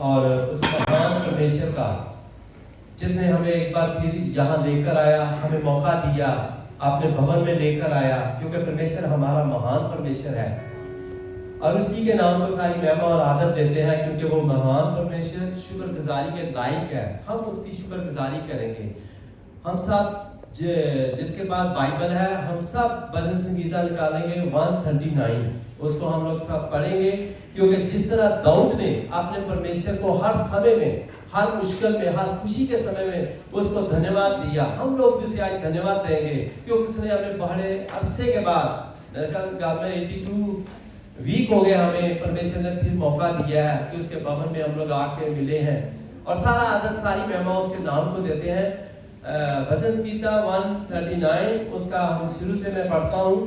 और उस महान परमेश्वर का जिसने हमें एक बार फिर यहाँ लेकर आया, हमें मौका दिया, अपने भवन में लेकर आया, क्योंकि परमेश्वर हमारा महान परमेश्वर है और उसी के नाम पर सारी महिमा और आदर देते हैं, क्योंकि वो महान परमेश्वर शुक्रगुजारी के लायक है। हम उसकी शुक्रगुजारी करेंगे। हम सब जिसके पास बाइबल है, हम सब भजन संगीता निकालेंगे 139, उसको हम लोग सब पढ़ेंगे, क्योंकि जिस तरह दाऊद ने अपने परमेश्वर को हर समय में, हर मुश्किल में, हर खुशी के समय में उसको धन्यवाद दिया, हम लोग भी उसे आज धन्यवाद देंगे, क्योंकि उसने हमें बड़े अरसे के बाद 82 वीक हो गए, हमें परमेश्वर ने फिर मौका दिया है कि उसके भवन में हम लोग आके मिले हैं और सारा आदत, सारी महिमा उसके नाम को देते हैं। भजन संगीता 139 उसका हम शुरू से मैं पढ़ता हूँ,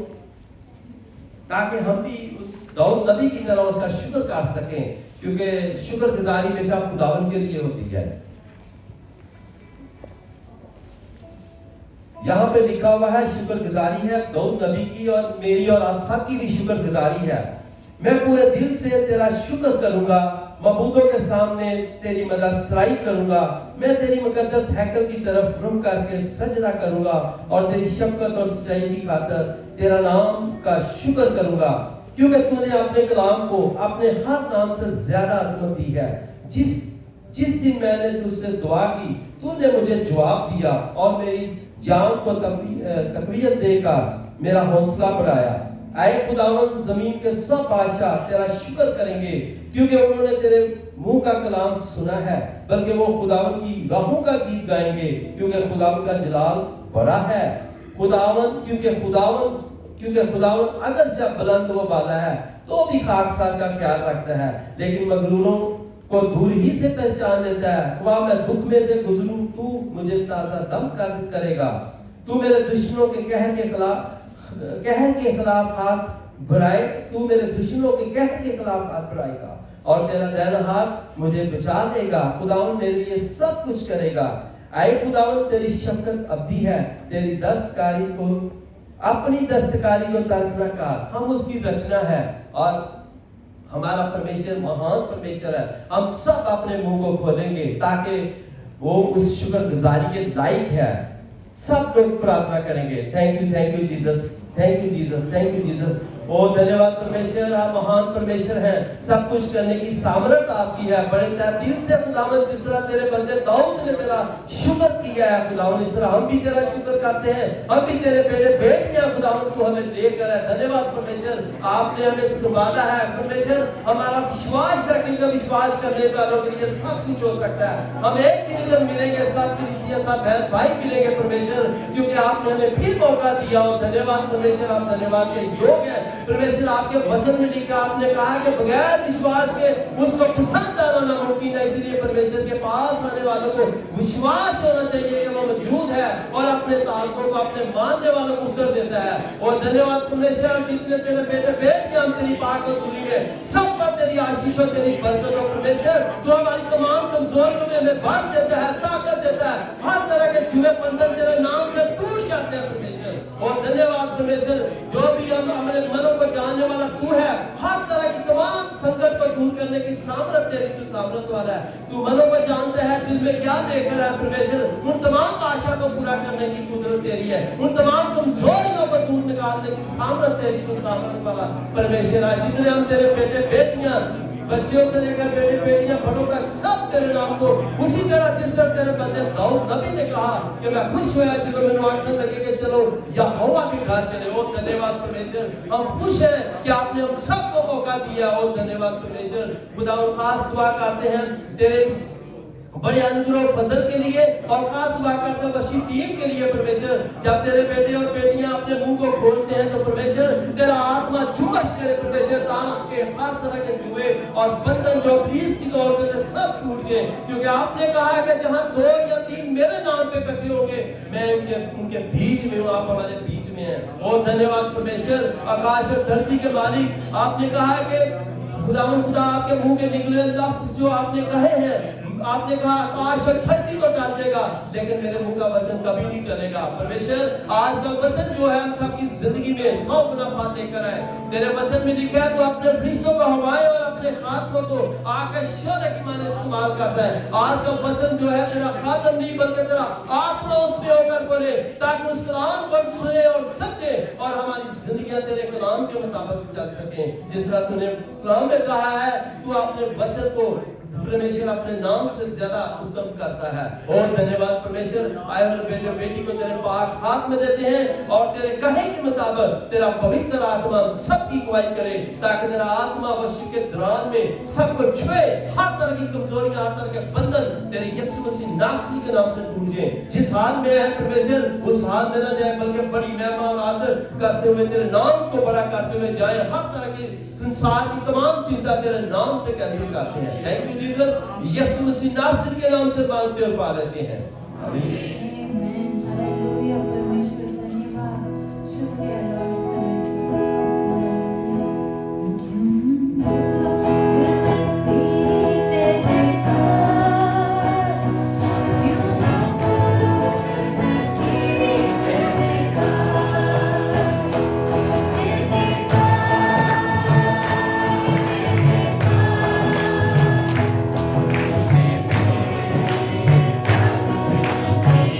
ताकि हम भी उस दाऊद नबी की तरह उसका शुक्र कर सकें, क्योंकि शुक्रगुजारी हमेशा खुदावन के लिए होती है। यहाँ पे लिखा हुआ है शुक्रगुजारी है दाऊद नबी की, और मेरी और आप सबकी भी शुक्रगुजारी है। मैं पूरे दिल से तेरा शुक्र करूंगा, मबूदों के सामने तेरी मदद सराई करूंगा। मैं तेरी मुकद्दस हैकल की तरफ रुख करके सजदा करूंगा और तेरी शफकत और सच्चाई की खातिर तेरा नाम का शुक्र करूंगा, क्योंकि तूने अपने कलाम को अपने हर नाम से ज्यादा अजमत दी है। जिस दिन मैंने तुझसे दुआ की, तूने मुझे जवाब दिया और मेरी जान को तकवीयत देकर मेरा हौसला बढ़ाया। आए खुदावन, जमीन के सब बादशाह तेरा शुक्र करेंगे, क्योंकि उन्होंने तेरे मुंह का कलाम सुना है। बल्कि वो खुदावन की राहों का गीत गाएंगे, क्योंकि खुदावन का जलाल बड़ा है। क्योंकि खुदावन अगर जब बुलंद वो बाला है तो भी खाकसार का ख्याल रखता है, लेकिन मगरूरों को दूर ही से पहचान लेता है। खुदा मैं दुख में से गुजरूं, तू मुझे ताजा दम करेगा। तू मेरे दुश्मनों के कहर के खिलाफ हाथ बढ़ाए, तू मेरे दुश्मनों के कहर के खिलाफ हाथ बढ़ाएगा और तेरा दाहिना हाथ मुझे बचा लेगा। खुदावन मेरे लिए सब कुछ करेगा। आए खुदावन, तेरी शफकत अब्दी है, तेरी दस्तकारी को, अपनी दस्तकारी को तर्क न कर। हम उसकी रचना है और हमारा परमेश्वर महान परमेश्वर है। हम सब अपने मुंह को खोलेंगे ताकि वो उस शुक्रगुजारी के लायक है। सब लोग प्रार्थना करेंगे। Thank you Jesus, thank you Jesus, thank you Jesus. ओ धन्यवाद परमेश्वर, आप महान परमेश्वर हैं। सब कुछ करने की सामर्थ आपकी है। बड़े दिल से खुदावन, जिस तरह तेरे बंदे दाऊद ने तेरा शुक्र किया है खुदावन, इस तरह हम भी तेरा शुक्र करते हैं। हम भी तेरे बेटे बेटियां खुदावन तू हमें लेकर है। धन्यवाद परमेश्वर, आपने हमें संभाला है। परमेश्वर हमारा विश्वास है, क्योंकि विश्वास करने वालों के लिए सब कुछ हो सकता है। हम एक भी दिन मिलेंगे, सब कलीसिया, सब बहन भाई मिलेंगे परमेश्वर, क्योंकि आपने हमें फिर मौका दिया। और धन्यवाद परमेश्वर, आप धन्यवाद के योग है परमेश्वर। आपके वचन में लिखा, आपने कहा कि बगैर विश्वास के उसको पसंद आना नामुमकिन है। इसलिए परमेश्वर के पास आने वालों को विश्वास होना चाहिए कि वो मौजूद है और अपने ताल्लुकों को, अपने मानने वालों को उत्तर देता है। और धन्यवाद परमेश्वर, जितने तेरे बेटे बेटियां हम तेरी पाक हजूरी में, सब पर तेरी आशीष और तेरी बरकत हो परमेश्वर। तो हमारी तमाम कमजोरियों में हमें बल देता है, ताकत देता है। हर तरह के जुए बंधन तेरे नाम से टूट जाते हैं परमेश्वर। और धन्यवाद परमेश्वर, जो भी हम अपने मनों को जानने वाला तू है। हर तरह की तमाम संकट को दूर करने की सामर्थ तेरी, तू सामर्थ वाला है। तू मनों को जानता है, दिल में क्या लेकर है परमेश्वर। उन तमाम आशा को पूरा करने की कुदरत तेरी है। उन तमाम कमजोरियों को दूर निकालने की सामर्थ तेरी, तू सामर्थ वाला परमेश्वर है। जितने हम तेरे बेटे बेटियां, बच्चों से लेकर बेटे बेटियां बड़ों तक, सब तेरे नाम को उसी तरह, जिस तरह तेरे बंदे दाऊद नबी ने कहा कि मैं खुश हुआ जब मैंने आखने लगे कि चलो यहोवा के घर चले। ओ धन्यवाद परमेश्वर, हम खुश हैं कि आपने हम सबको मौका दिया। ओ धन्यवाद परमेश्वर। खुदा और खास दुआ करते हैं तेरे बड़े अनुग्रह फजल के लिए, और खास दुआ करते हैं बशी टीम के लिए परमेश्वर। जब तेरे बेटे और बेटियां अपने मुंह को खोलते हैं तो परमेश्वर तेरा आत्मा जुम्मश करे परमेश्वर, ताकि हर तरह के जुए और बंधन जो पुलिस की तौर से थे सब टूट जाए। क्योंकि आपने कहा है कि जहां 2 या 3 मेरे नाम पे इकट्ठे होंगे, मैं उनके बीच में हूं। आप हमारे बीच में हैं। और धन्यवाद परमेश्वर, आकाश और धरती के मालिक, आपने कहा है कि खुदा आपके मुंह के निकले लफ्ज जो आपने कहे हैं, आपने कहा आकाश और धरती को टाल देगा, लेकिन मेरे मुंह का वचन कभी नहीं टलेगा। परमेश्वर आज का वचन जो है हम सबकी जिंदगी में 100 गुना पार लेकर आए। तेरे वचन में लिखा है तो अपने फरिश्तों को हवाएं और अपने खातमों को आकाश शौर्य की माने इस्तेमाल करता है। आज का वचन जो है तेरा खातम नहीं बल्कि तेरा आत्मा उसमें होकर बोले, ताकि उस कलाम को हम सुने और समझे और हमारी जिंदगियां तेरे कलाम के मुताबिक चल सके। जिस तरह तूने कलाम में कहा है, तू अपने वचन को परमेश्वर अपने नाम से ज्यादा उत्तम करता है। और धन्यवाद परमेश्वर, आए हुए बेटे बेटी को तेरे पाक हाथ में देते हैं और तेरे कहे के मुताबिक तेरा पवित्र आत्मा सबकी अगुवाई करे, ताकि तेरा आत्मा वर्षिप के दौरान में सबको छुए, हर तरह की कमजोरियां, हर तरह के बंधन तेरे यीशु मसीह नासरी के नाम से टूट जाए। जिस हाल में है परमेश्वर उस हाल में न जाए, बल्कि बड़ी महिमा और आदर करते हुए तेरे नाम को बड़ा करते हुए जाए। हर तरह की संसार की तमाम चिंता तेरे नाम से कैंसिल करते हैं। थैंक यू जीसस, यीशु मसीह नासरी के नाम से मांगते और पा लेते हैं, आमीन। हालेलुया। परमेश्वर धन्यवाद, शुक्रिया लॉर्ड इस समय के Thank you.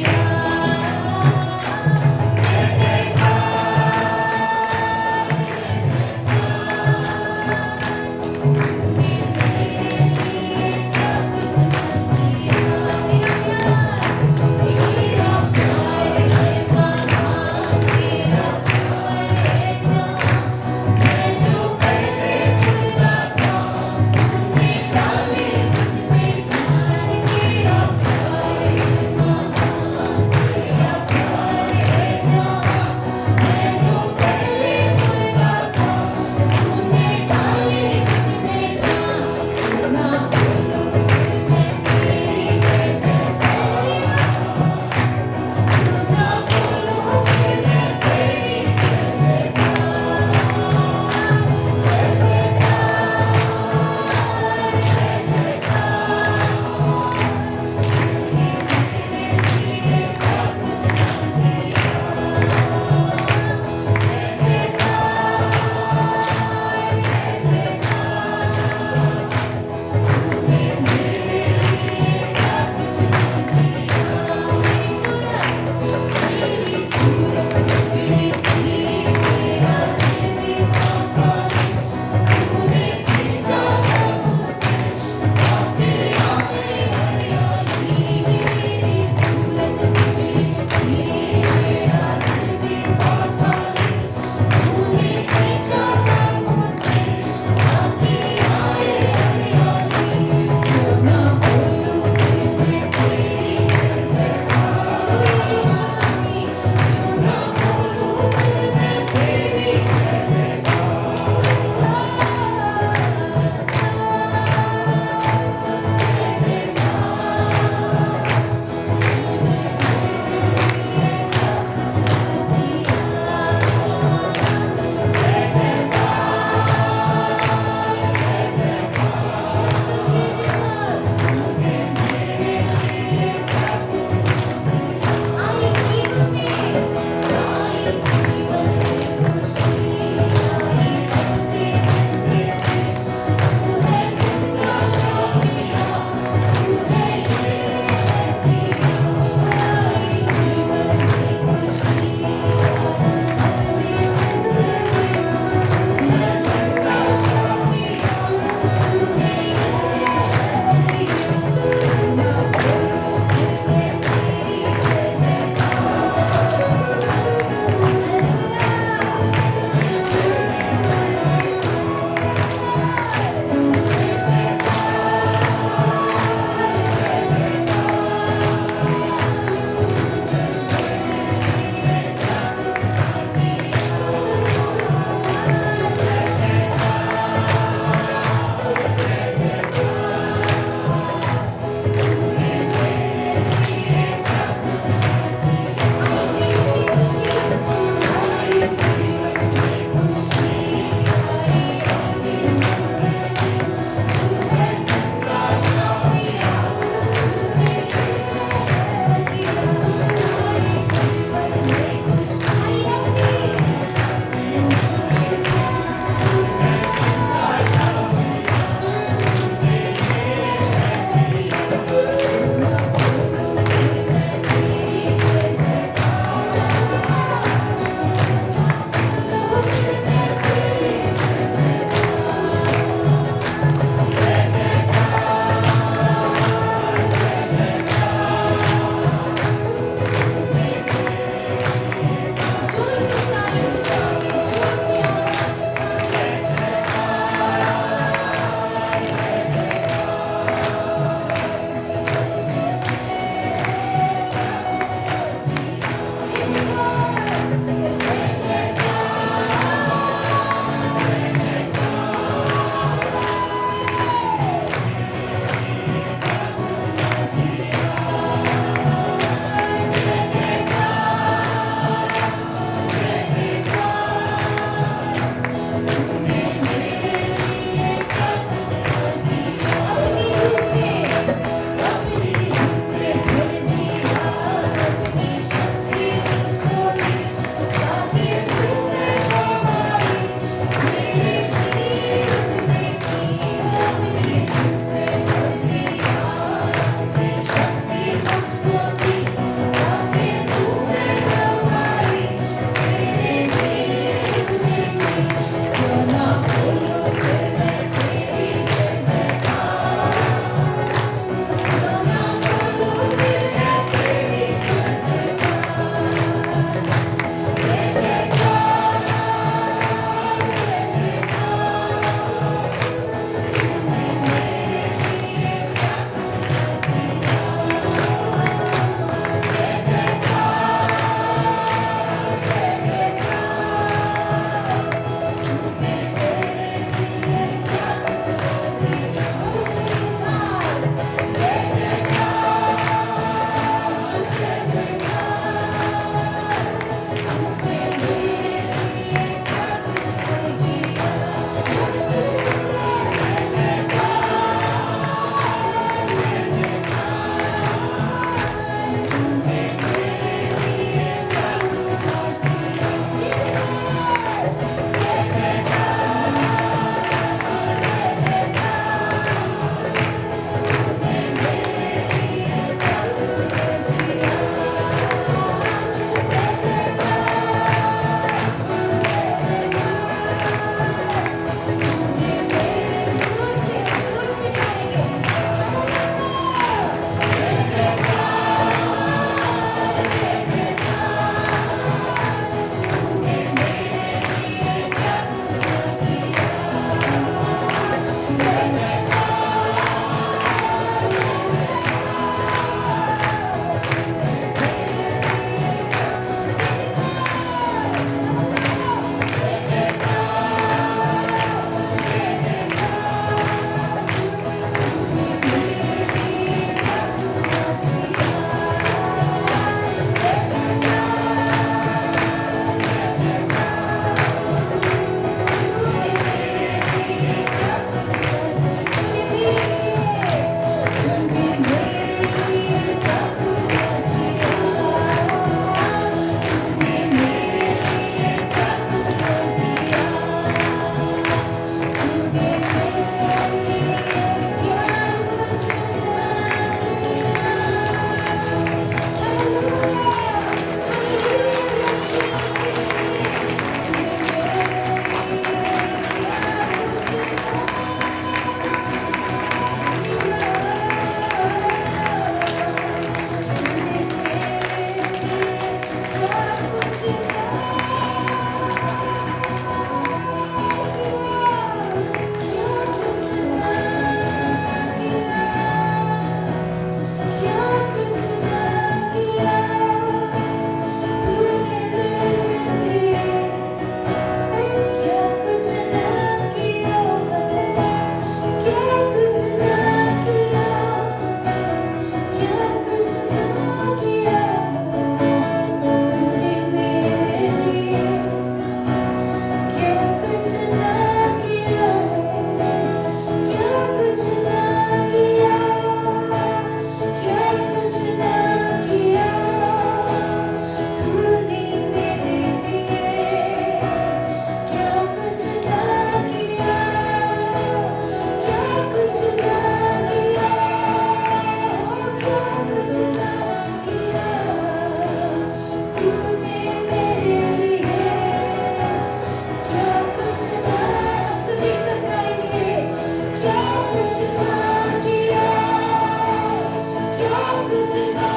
कुछ ना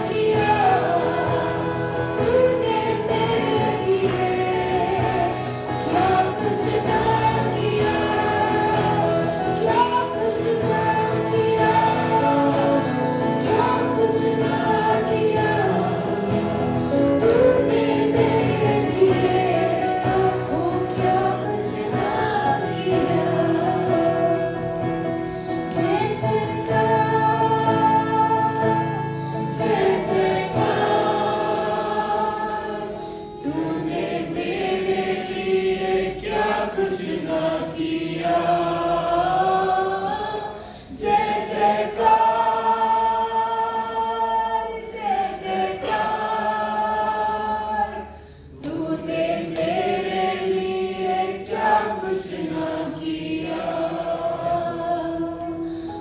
किया तूने मेरे लिए, क्या कुछ ना किया, क्या कुछ ना किया, क्या कुछ ना किया तूने मेरे लिए, हो क्या कुछ ना किया। जय जयकार, जय जयकार, तूने मेरे लिए क्या कुछ ना किया। जय जयकार, जय जयकार, तूने मेरे लिए क्या कुछ ना किया।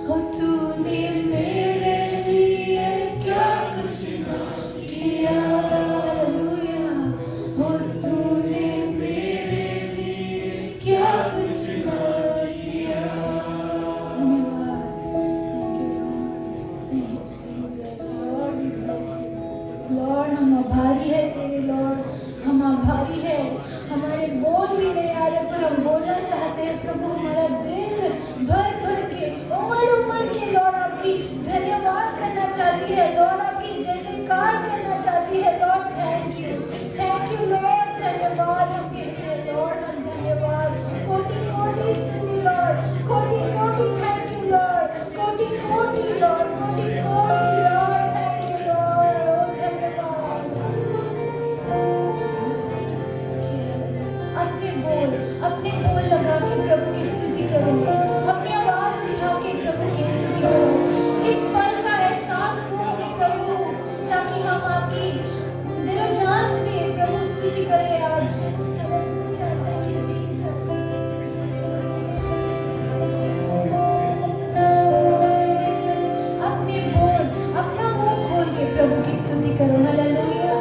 हो तूने मेरे लिए क्या कुछ ना किया। हालेलुया। हो तूने मेरे लिए क्या कुछ ना किया। धन्यवाद। Thank you, Lord. Thank you, Jesus. Lord, we bless you. Lord, हम आभारी है तेरे लॉर्ड, हम आभारी है। हमारे बोल भी नहीं आ रहे पर हम बोलना चाहते हैं प्रभु। हमारा दिल भर भर के उमड़ उमड़ के लॉर्ड आपकी धन्यवाद करना चाहती है। लॉर्ड आपकी जय जयकार करना चाहती है। Lord thank you Lord. धन्यवाद हम कहते हैं लॉर्ड, हम धन्यवाद। कोटि कोटि स्तुति लॉर्ड, कोटि कोटि थैंक यू लॉर्ड, कोटि कोटि लॉर्ड, कोटि कोटि लॉर्ड, थैंक यू लॉर्ड। ओ धन्यवाद। अपने बोल लगा के प्रभु की स्तुति करो, अपनी आवाज उठा के प्रभु की स्तुति करो। इस पल का एहसास दो हमें प्रभु, ताकि हम आपकी दिलो जान से प्रभु स्तुति करें आज। Thank you, Jesus. अपने बोल, अपना मुंह खोल के प्रभु की स्तुति करो। हालेलुया।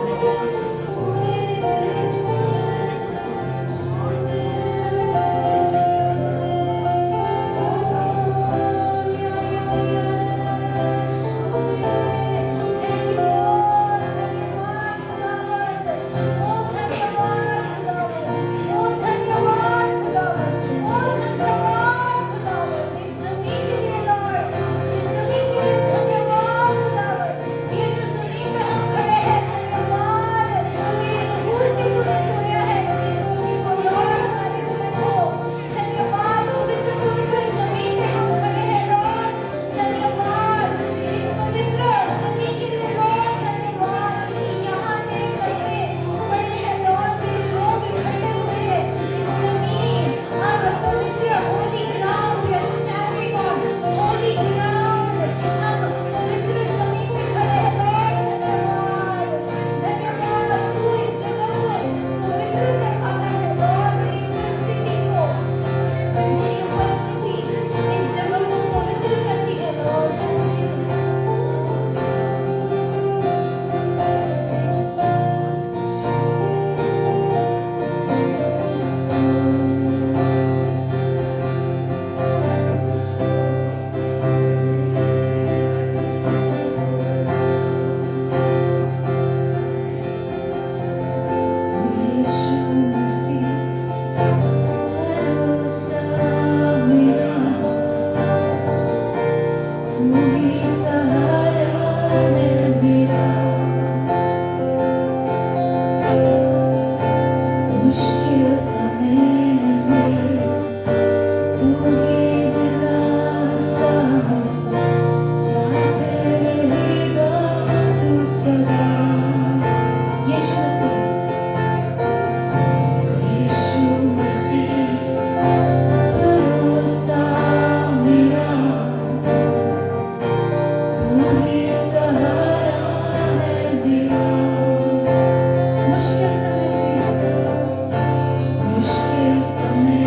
समय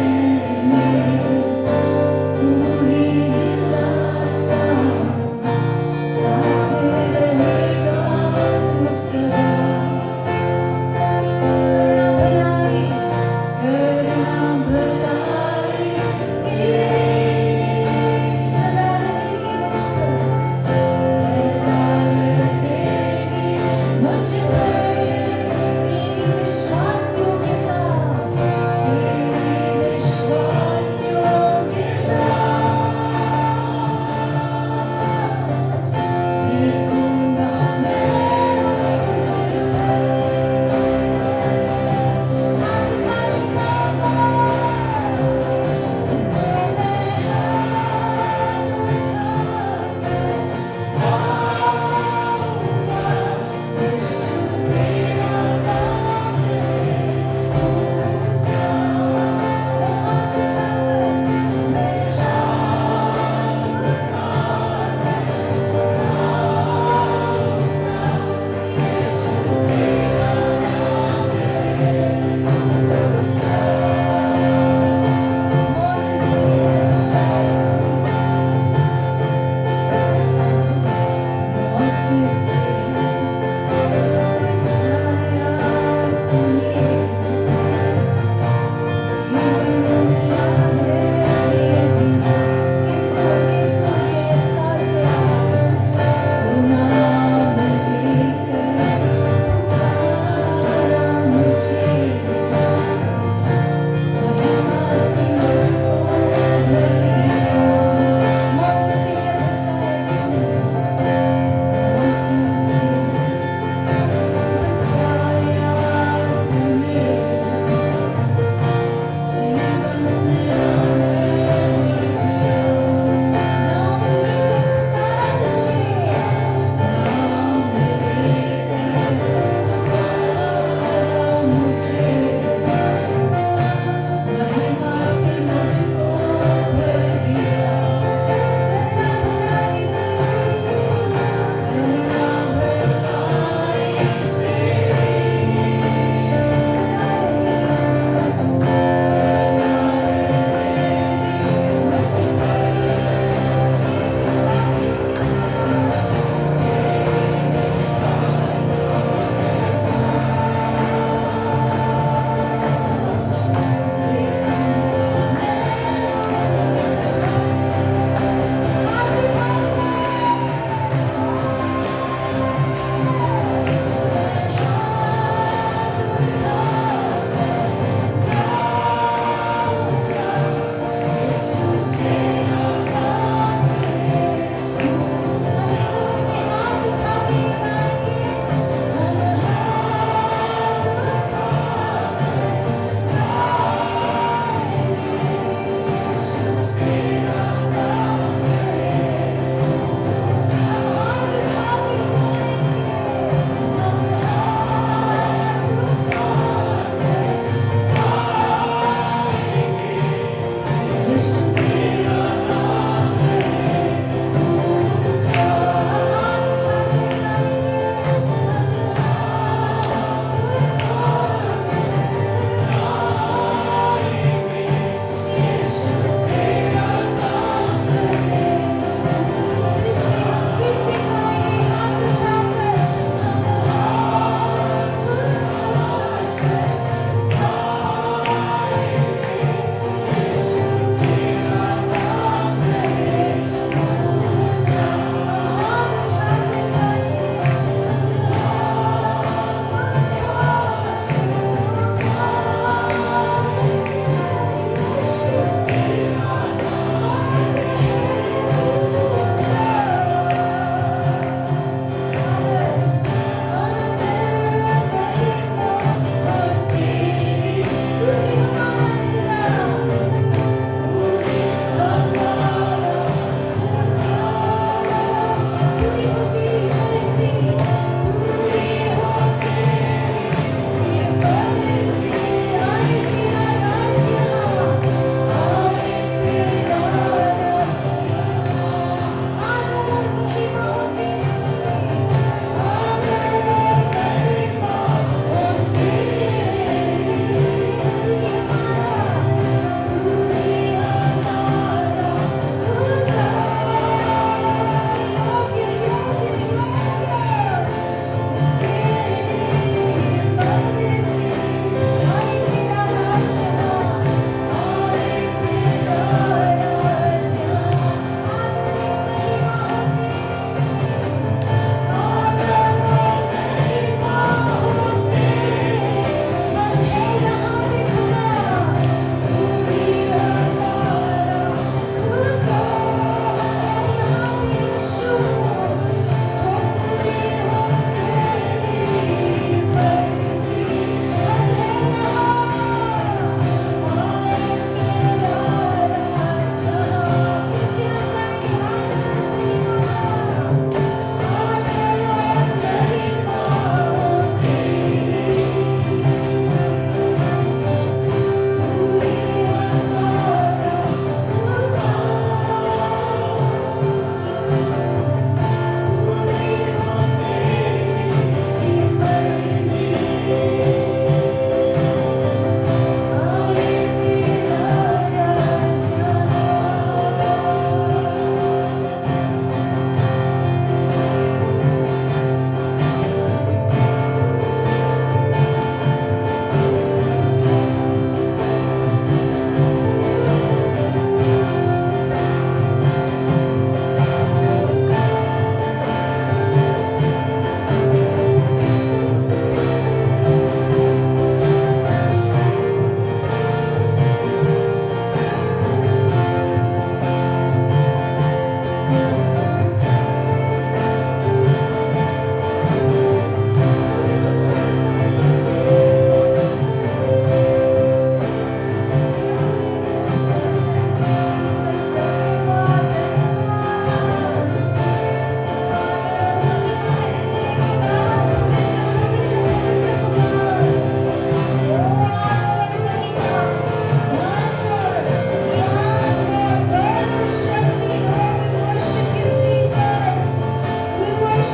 में तू ही दिलासा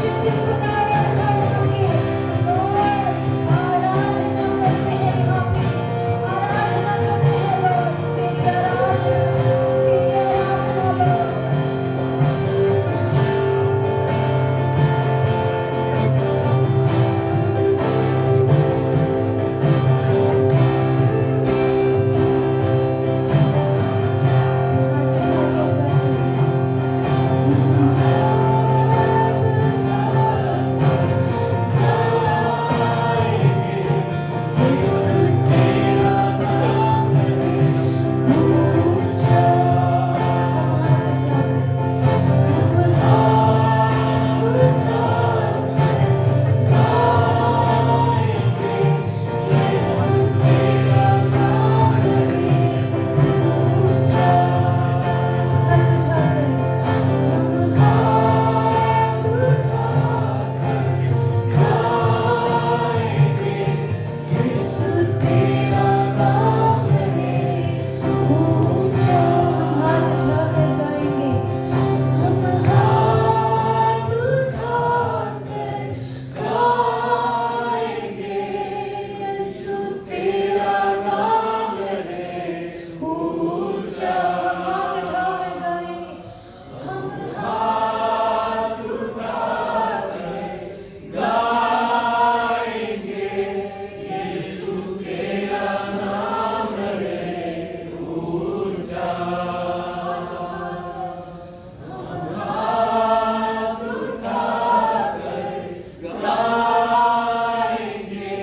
worship you खुदावंद हम आपके Lord आराधना करते हैं यहाँ पे आराधना करते हैं Lord तेरी आराधना Lord हाथ उठा के गाते हैं हाथ उठा गाएंगे यीशु तेरा नाम ऊंचा हम हाथ उठा गाएंगे यीशु तेरा नाम ऊंचा हाथ उठाकर हम हाथ उठाकर गाएंगे यीशु तेरा नाम है ऊंचा हम हाथ उठाकर गाएंगे हम हाथ उठाकर गाएंगे यीशु तेरा नाम है ऊंचा हम हाथ उठाकर गाएंगे हम हाथ उठाकर गाएंगे यीशु तेरा नाम है ऊंचा हाथ उठाकर हम हाथ उठाकर गाएंगे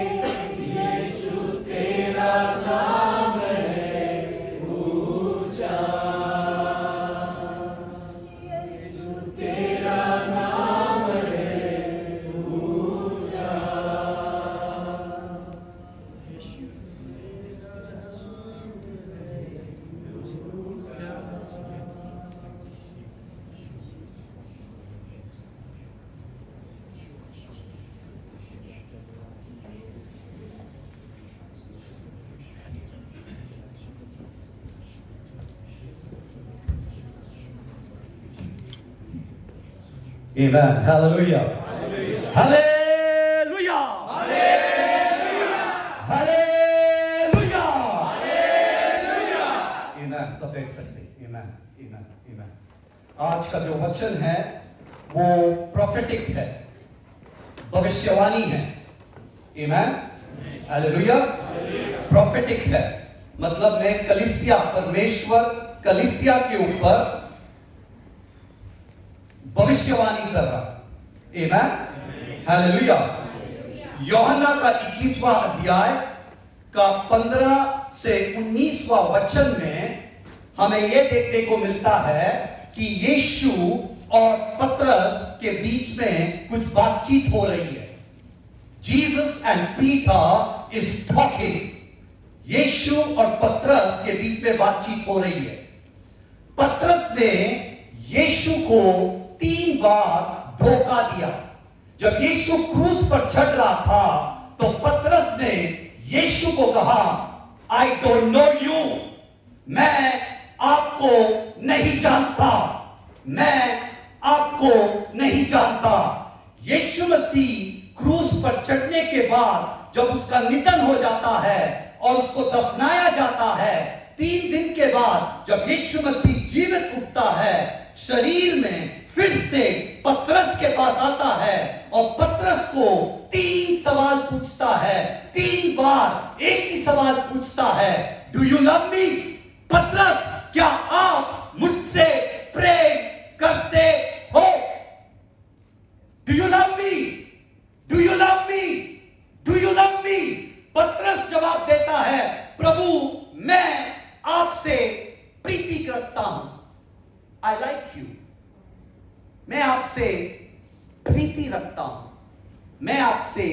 यीशु तेरा नाम है ऊंचा यीशु तेरा नाम है ऊंचा Amen. Hallelujah. Hallelujah. Hallelujah. Amen. सब बैठ सकते हैं. Amen. Amen. Amen. आज का जो वचन है वो प्रोफेटिक है, भविष्यवाणी है. Amen. Hallelujah. प्रोफेटिक है मतलब मैं कलीसिया परमेश्वर कलीसिया के ऊपर भविष्यवाणी कर रहा है. Amen. Hallelujah. यूहन्ना का 21वां अध्याय का 15 से 19वां वचन में हमें यह देखने को मिलता है कि यीशु और पतरस के बीच में कुछ बातचीत हो रही है. Jesus and Peter is talking. यीशु और पतरस के बीच में बातचीत हो रही है. पतरस ने यीशु को 3 बार धोखा दिया. जब यीशु क्रूस पर चढ़ रहा था तो पतरस ने यीशु को कहा, आई डोंट नो यू, मैं आपको नहीं जानता, मैं आपको नहीं जानता. यीशु मसीह क्रूस पर चढ़ने के बाद जब उसका निधन हो जाता है और उसको दफनाया जाता है, 3 दिन के बाद जब यीशु मसीह जीवित उठता है, शरीर में फिर से पतरस के पास आता है और पतरस को 3 सवाल पूछता है. 3 बार एक ही सवाल पूछता है, डू यू लव मी? पतरस, क्या आप मुझसे प्रेम करते हो? Do you love me? Do you love me? Do you love me? पतरस जवाब देता है, प्रभु मैं आपसे प्रीति करता हूं. I like you. मैं आपसे प्रीति रखता हूं. मैं आपसे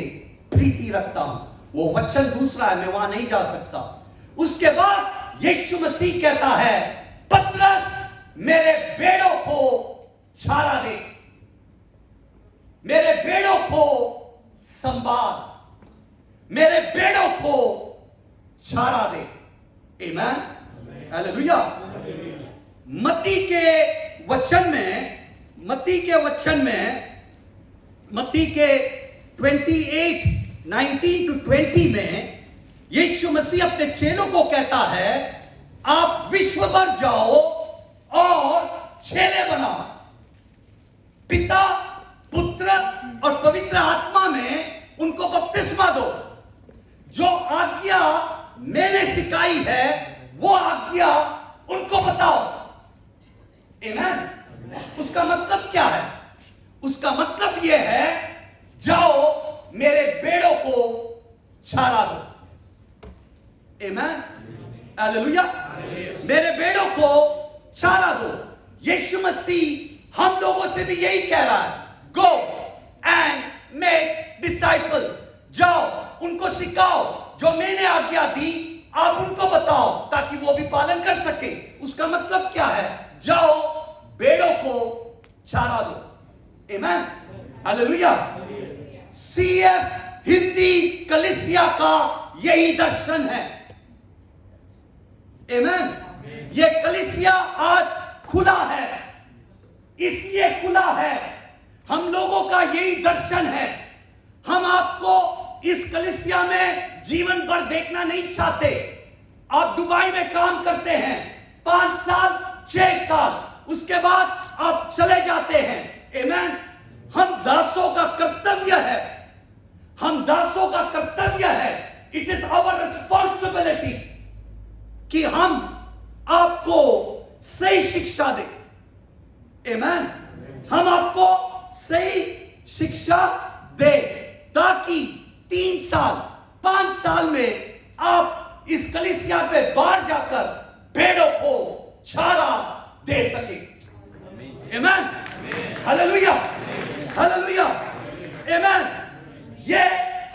प्रीति रखता हूं. वो वचन दूसरा है, मैं वहां नहीं जा सकता. उसके बाद यीशु मसीह कहता है, पतरस मेरे भेड़ों को चारा दे, मेरे भेड़ों को संभाल, मेरे भेड़ों को चारा दे. आमीन. हालेलुया. मत्ती के वचन में मत्ती के 28:19-20 में यीशु मसीह अपने चेलों को कहता है, आप विश्व भर जाओ और चेले बनाओ, पिता, पुत्र और पवित्र आत्मा में उनको बपतिस्मा दो। जो आज्ञा मैंने सिखाई है वो आज्ञा उनको बताओ। आमीन। उसका मतलब क्या है? उसका मतलब यह है, जाओ मेरे बेड़ों को चारा दो। आमीन, हालेलुया। मेरे बेड़ों को चारा दो। यीशु मसीह हम लोगों से भी यही कह रहा है, गो एंड मेक डिसाइपल्स। जाओ, उनको सिखाओ, जो मैंने आज्ञा दी आप उनको बताओ ताकि वो भी पालन कर सके। उसका मतलब क्या है? जाओ बेड़ों को चारा दो। आमीन, हालेलुया। सीएफ हिंदी कलीसिया का यही दर्शन है। आमीन। ये कलीसिया आज खुला है, इसलिए खुला है, हम लोगों का यही दर्शन है। हम आपको इस कलीसिया में जीवन भर देखना नहीं चाहते। आप दुबई में काम करते हैं 5 साल 6 साल, उसके बाद आप चले जाते हैं। आमीन। हम दासों का कर्तव्य है, हम दासों का कर्तव्य है, इट इज आवर रिस्पॉन्सिबिलिटी कि हम आपको सही शिक्षा दें। आमीन। हम आपको सही शिक्षा दे ताकि 3 साल 5 साल में आप इस कलीसिया पे बाहर जाकर भेड़ों को चारा दे सके। आमीन, हालेलुया, हालेलुया, आमीन। ये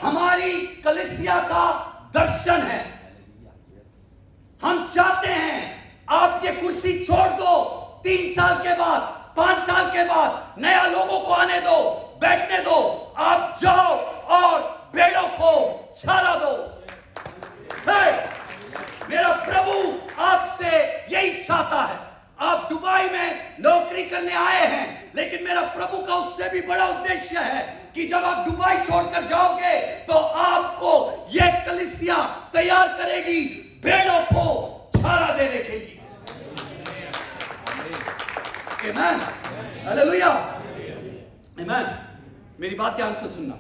हमारी कलीसिया का दर्शन है। हम चाहते हैं आप ये कुर्सी छोड़ दो, 3 साल के बाद 5 साल के बाद नया लोगों को आने दो, बैठने दो, आप जाओ और भेड़ों को चारा दो। मेरा प्रभु आपसे यही चाहता है। आप दुबई में नौकरी करने आए हैं, लेकिन मेरा प्रभु का उससे भी बड़ा उद्देश्य है कि जब आप दुबई छोड़कर जाओगे तो आपको यह कलीसिया तैयार करेगी भेड़ों को चारा देने के लिए। आमीन, हालेलुया, आमीन। मेरी बात ध्यान से सुनना,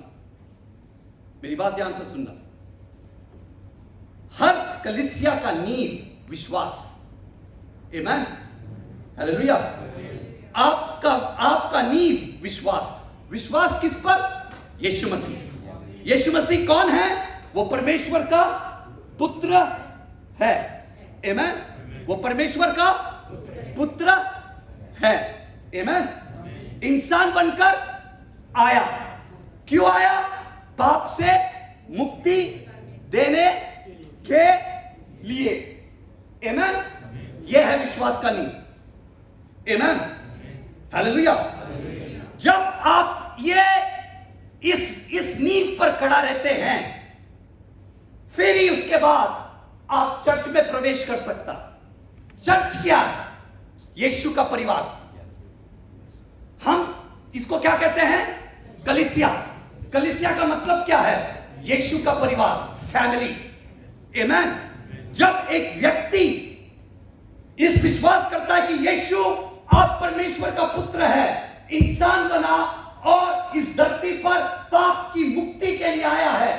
मेरी बात ध्यान से सुनना। हर कलीसिया का नींव विश्वास। आमीन, हालेलुया। आपका नींव विश्वास। विश्वास किस पर? यीशु मसीह। यीशु मसीह कौन है? वो परमेश्वर का पुत्र है। आमीन। वो परमेश्वर का पुत्र है। आमीन। इंसान बनकर आया। क्यों आया? पाप से मुक्ति देने के लिए। आमीन। यह है विश्वास का नींव। आमीन, हालेलुया। जब आप ये इस नींव पर खड़ा रहते हैं, फिर ही उसके बाद आप चर्च में प्रवेश कर सकता। चर्च क्या है? यीशु का परिवार। हम इसको क्या कहते हैं? कलीसिया। कलीसिया का मतलब क्या है? यीशु का परिवार, फैमिली। आमीन। जब एक व्यक्ति इस विश्वास करता है कि यीशु आप परमेश्वर का पुत्र है, इंसान बना और इस धरती पर पाप की मुक्ति के लिए आया है,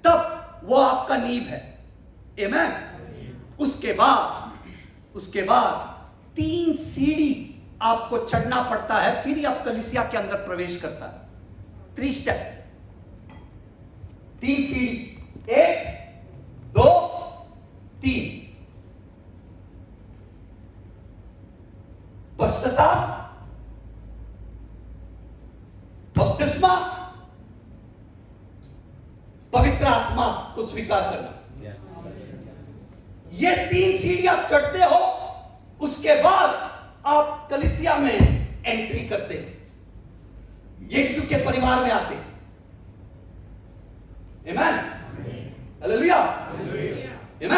तब वो आपका नींव है। आमीन। उसके बाद 3 सीढ़ी आपको चढ़ना पड़ता है, फिर ही आप कलीसिया के अंदर प्रवेश करता है। 3 स्टेप, 3 सीढ़ी, 1 2 3। पश्चाताप, बपतिस्मा, पवित्र आत्मा को स्वीकार करना। ये 3 सीढ़ी आप चढ़ते हो, उसके बाद आप कलीसिया में एंट्री करते हैं, यीशु के परिवार में आते हैं। आमीन, हालेलुया, आमीन,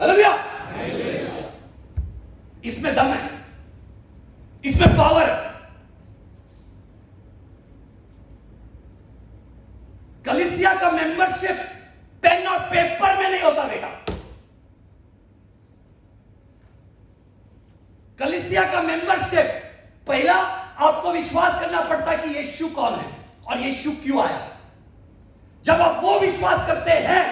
हालेलुया। इसमें दम है, इसमें पावर है। मेंबरशिप पेन और पेपर में नहीं होता बेटा। कलीसिया का मेंबरशिप, पहला आपको विश्वास करना पड़ता है कि यीशु कौन है और यीशु क्यों आया। जब आप वो विश्वास करते हैं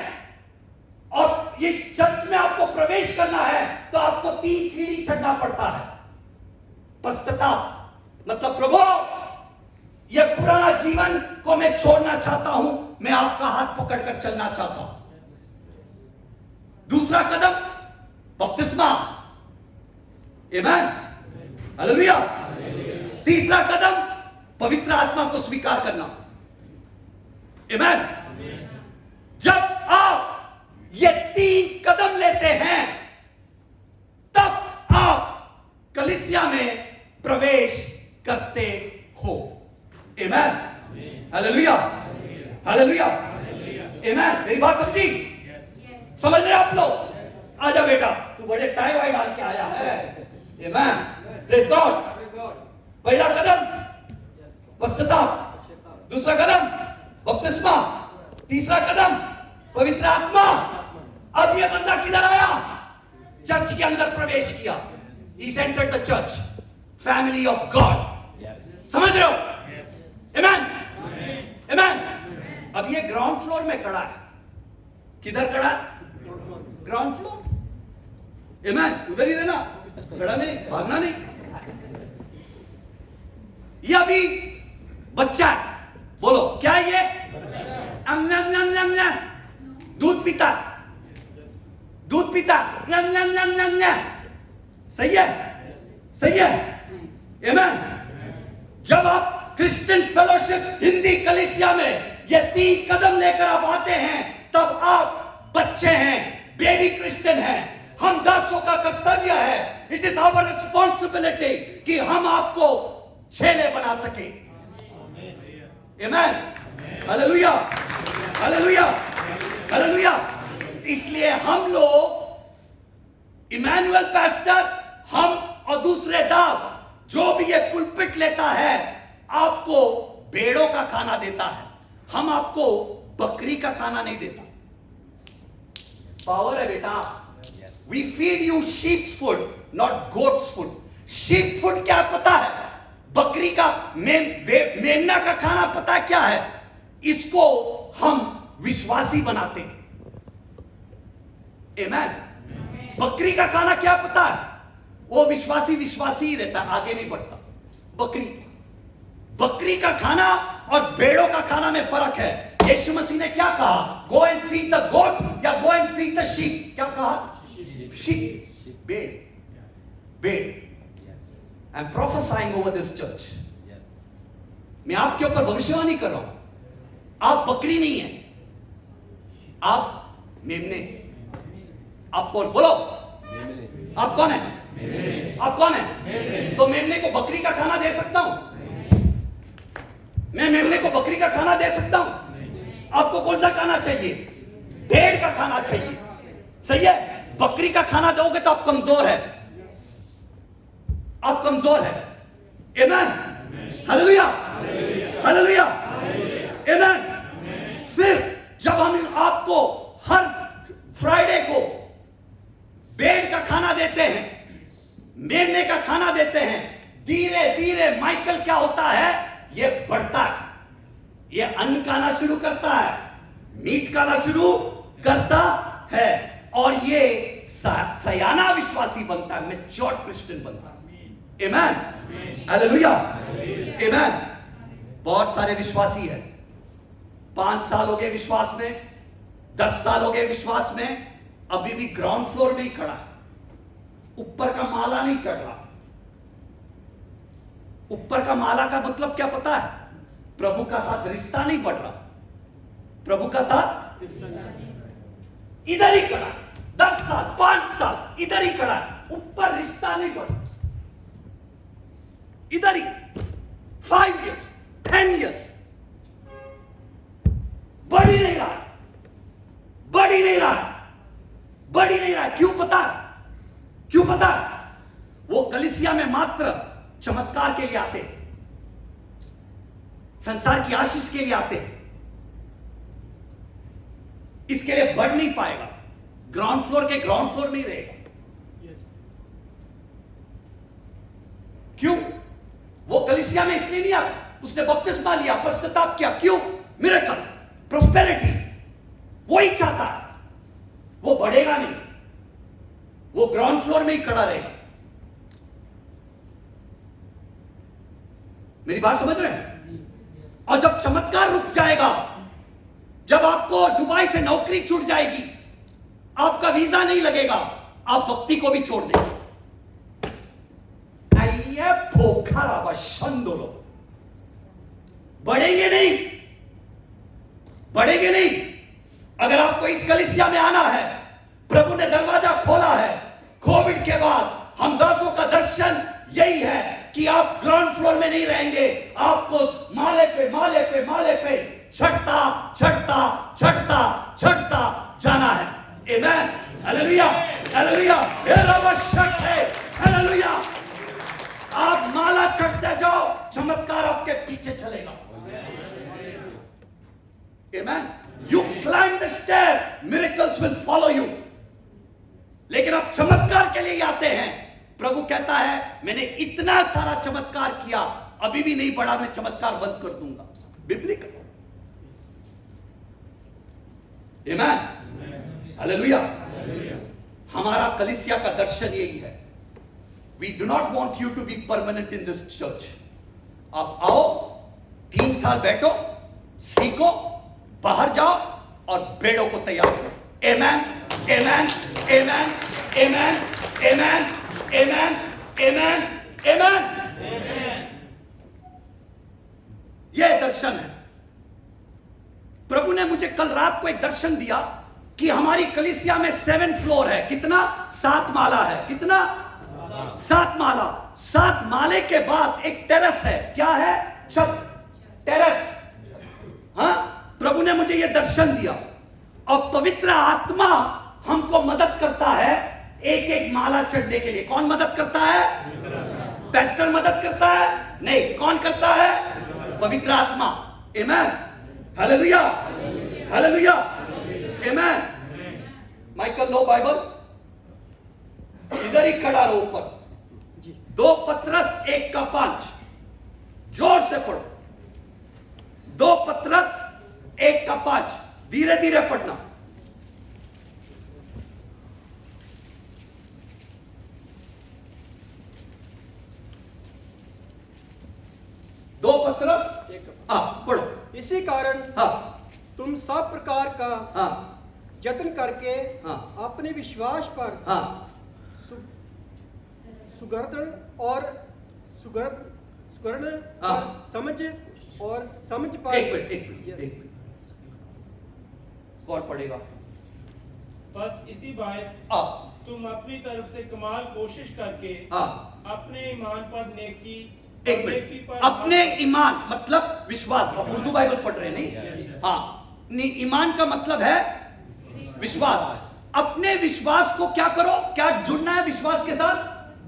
और ये चर्च में आपको प्रवेश करना है तो आपको 3 सीढ़ी चढ़ना पड़ता है। पश्चाताप मतलब प्रभु, ये पुराना जीवन को मैं छोड़ना चाहता हूं, मैं आपका हाथ पकड़कर चलना चाहता हूं। दूसरा कदम बपतिस्मा, आमीन, हालेलुया। तीसरा कदम पवित्र आत्मा को स्वीकार करना, आमीन। जब आप ये 3 कदम लेते हैं तब आप कलीसिया में प्रवेश करते हो, आमीन, हालेलुया, हालेलुया, आमीन। मेरी बात समझी? समझ रहे आप लोग? आजा बेटा, तू बड़े टाई वाई डाल के आया है, आमीन, प्रेज गॉड। पहला कदम पश्चाताप, दूसरा कदम बपतिस्मा, तीसरा कदम पवित्र आत्मा। अब ये बंदा किधर आया? चर्च के अंदर प्रवेश किया। He entered the church, family of God. समझ रहे हो? Amen, amen. अब ये ग्राउंड फ्लोर में खड़ा है। किधर खड़ा है? Ground floor, amen. उधर ही रहना, खड़ा नहीं, भागना नहीं। ये अभी बच्चा है, बोलो क्या ये? दूध पीता, दूध पीता, सही है, सही है, आमीन। जब आप क्रिश्चियन फेलोशिप हिंदी कलीसिया में ये 3 कदम लेकर आप आते हैं तब आप बच्चे हैं, बेबी क्रिश्चियन हैं। हम दासों का कर्तव्य है, इट इज आवर रिस्पॉन्सिबिलिटी कि हम आपको चेले बना सके, आमीन, हालेलुया, हालेलुया, हालेलुया। इसलिए हम लोग इमैनुअल पास्टर, हम और दूसरे दास, जो भी ये पुलपिट लेता है आपको भेड़ों का खाना देता है, हम आपको बकरी का खाना नहीं देता। पावर है बेटा। We feed you sheeps food, not goats food. Sheep food क्या पता है? बकरी का, मेमना का खाना पता है क्या है? इसको हम विश्वासी बनाते हैं, आमीन। बकरी का खाना क्या पता है? वो विश्वासी विश्वासी ही रहता है, आगे नहीं बढ़ता। बकरी का खाना और भेड़ों का खाना में फर्क है। यीशु मसीह ने क्या कहा? गो एंड फीड द गोट या go and feed the sheep? क्या कहा? शीप, भेड़, भेड़। I am prophesying over this church. मैं आपके ऊपर भविष्यवाणी कर रहा हूं। आप बकरी नहीं है, आप मेमने। आप कौन? बोलो, आप कौन है? आप कौन है? तो मेमने को बकरी का खाना दे सकता हूं? मैं मेमने को बकरी का खाना दे सकता हूं? आपको कौन सा खाना चाहिए? भेड़ का खाना चाहिए, सही है। बकरी का खाना दोगे तो आप कमजोर है, आप कमजोर है, आमीन, हालेलुया, हालेलुया, आमीन। फिर जब हम आपको हर फ्राइडे को भेड़ का खाना देते हैं, मेमने का खाना देते हैं, धीरे धीरे माइकल क्या होता है? ये बढ़ता है, ये अन्न खाना शुरू करता है, मीट खाना शुरू करता है और ये सयाना विश्वासी बनता है, मैच्योर क्रिश्चियन बनता है, आमीन, हालेलुया, आमीन। बहुत सारे विश्वासी हैं, 5 साल हो गए विश्वास में, 10 साल हो गए विश्वास में, अभी भी ग्राउंड फ्लोर में ही खड़ा है, ऊपर का माला नहीं चढ़ रहा। ऊपर का माला का मतलब क्या पता है? प्रभु का साथ रिश्ता नहीं बढ़ रहा, प्रभु का साथ इधर ही खड़ा, 10 साल 5 साल इधर ही खड़ा, ऊपर रिश्ता नहीं बढ़ रहा, इधर ही 5 years 10 years बढ़ ही नहीं रहा, बढ़ ही नहीं रहा, बढ़ ही नहीं रहा। क्यों पता? क्यों पता? वो कलीसिया में मात्र चमत्कार के लिए आते, संसार की आशीष के लिए आते, इसके लिए बढ़ नहीं पाएगा, ग्राउंड फ्लोर के ग्राउंड फ्लोर नहीं रहेगा। क्यों? वो कलीसिया में इसलिए नहीं आया, उसने बपतिस्मा लिया, पश्चाताप किया। क्यों? मिरेकल, प्रोस्पेरिटी, वही चाहता है। वो बढ़ेगा नहीं, वो ग्राउंड फ्लोर में ही खड़ा रहेगा। मेरी बात समझ रहे हैं? और जब चमत्कार रुक जाएगा, जब आपको दुबई से नौकरी छूट जाएगी, आपका वीजा नहीं लगेगा, आप भक्ति को भी छोड़ देंगे। बढ़ेंगे नहीं, बढ़ेंगे नहीं। अगर आपको इस कलीसिया में आना है, प्रभु ने दरवाजा खोला है। कोविड के बाद हम दासों का दर्शन यही है कि आप ग्राउंड फ्लोर में नहीं रहेंगे, आपको माले पे माले पे माले पे चढ़ता चढ़ता चढ़ता चढ़ता जाना है। आमेन, हालेलुया, हालेलुया। ये आवश्यक है, हालेलुया। आप माला चढ़ते जाओ, चमत्कार आपके पीछे चलेगा। आमेन। You climb the stair, miracles will follow you. लेकिन आप चमत्कार के लिए आते हैं। प्रभु कहता है मैंने इतना सारा चमत्कार किया, अभी भी नहीं बढ़ा, मैं चमत्कार बंद कर दूंगा। बिब्लिकल। आमेन, हालेलुया। हमारा कलीसिया का दर्शन यही है। We do not want you to be permanent in this church. आप आओ, 3 साल बैठो, सीखो, बाहर जाओ और बेड़ों को तैयार करो। Amen, amen, amen, amen, amen, amen, amen, amen. यह दर्शन है। प्रभु ने मुझे कल रात को एक दर्शन दिया कि हमारी कलीसिया में 7 फ्लोर है। कितना? 7 माला है। कितना? 7 माला। 7 माले के बाद एक टेरेस है। क्या है? छत, टेरेस। हाँ, प्रभु ने मुझे यह दर्शन दिया। और पवित्र आत्मा हमको मदद करता है एक एक माला चढ़ने के लिए। कौन मदद करता है? पैस्टर मदद करता है? नहीं। कौन करता है? पवित्र आत्मा। आमेन, हालेलुया, हालेलुया, आमेन। माइकल लो बाइबल, इधर ही खड़ा रहो ऊपर। 2 पतरस 1:5 जोर से पढ़ो। 2 पतरस 1:5 धीरे धीरे पढ़ना। दो पतरस पढ़ो। इसी कारण तुम सब प्रकार का जतन करके अपने विश्वास पर सुगर्दन और सुगर्ण पर समझ पर। एक मिनट। कौन पढ़ेगा? बस इसी बात तुम अपनी तरफ से कमाल कोशिश करके अपने ईमान पर नेकी, एक मिनट। अपने ईमान मतलब विश्वास। आप उर्दू बाइबल पढ़ रहे नहीं? नहीं, ईमान का मतलब है विश्वास। अपने विश्वास को क्या करो? क्या जुड़ना है विश्वास के साथ?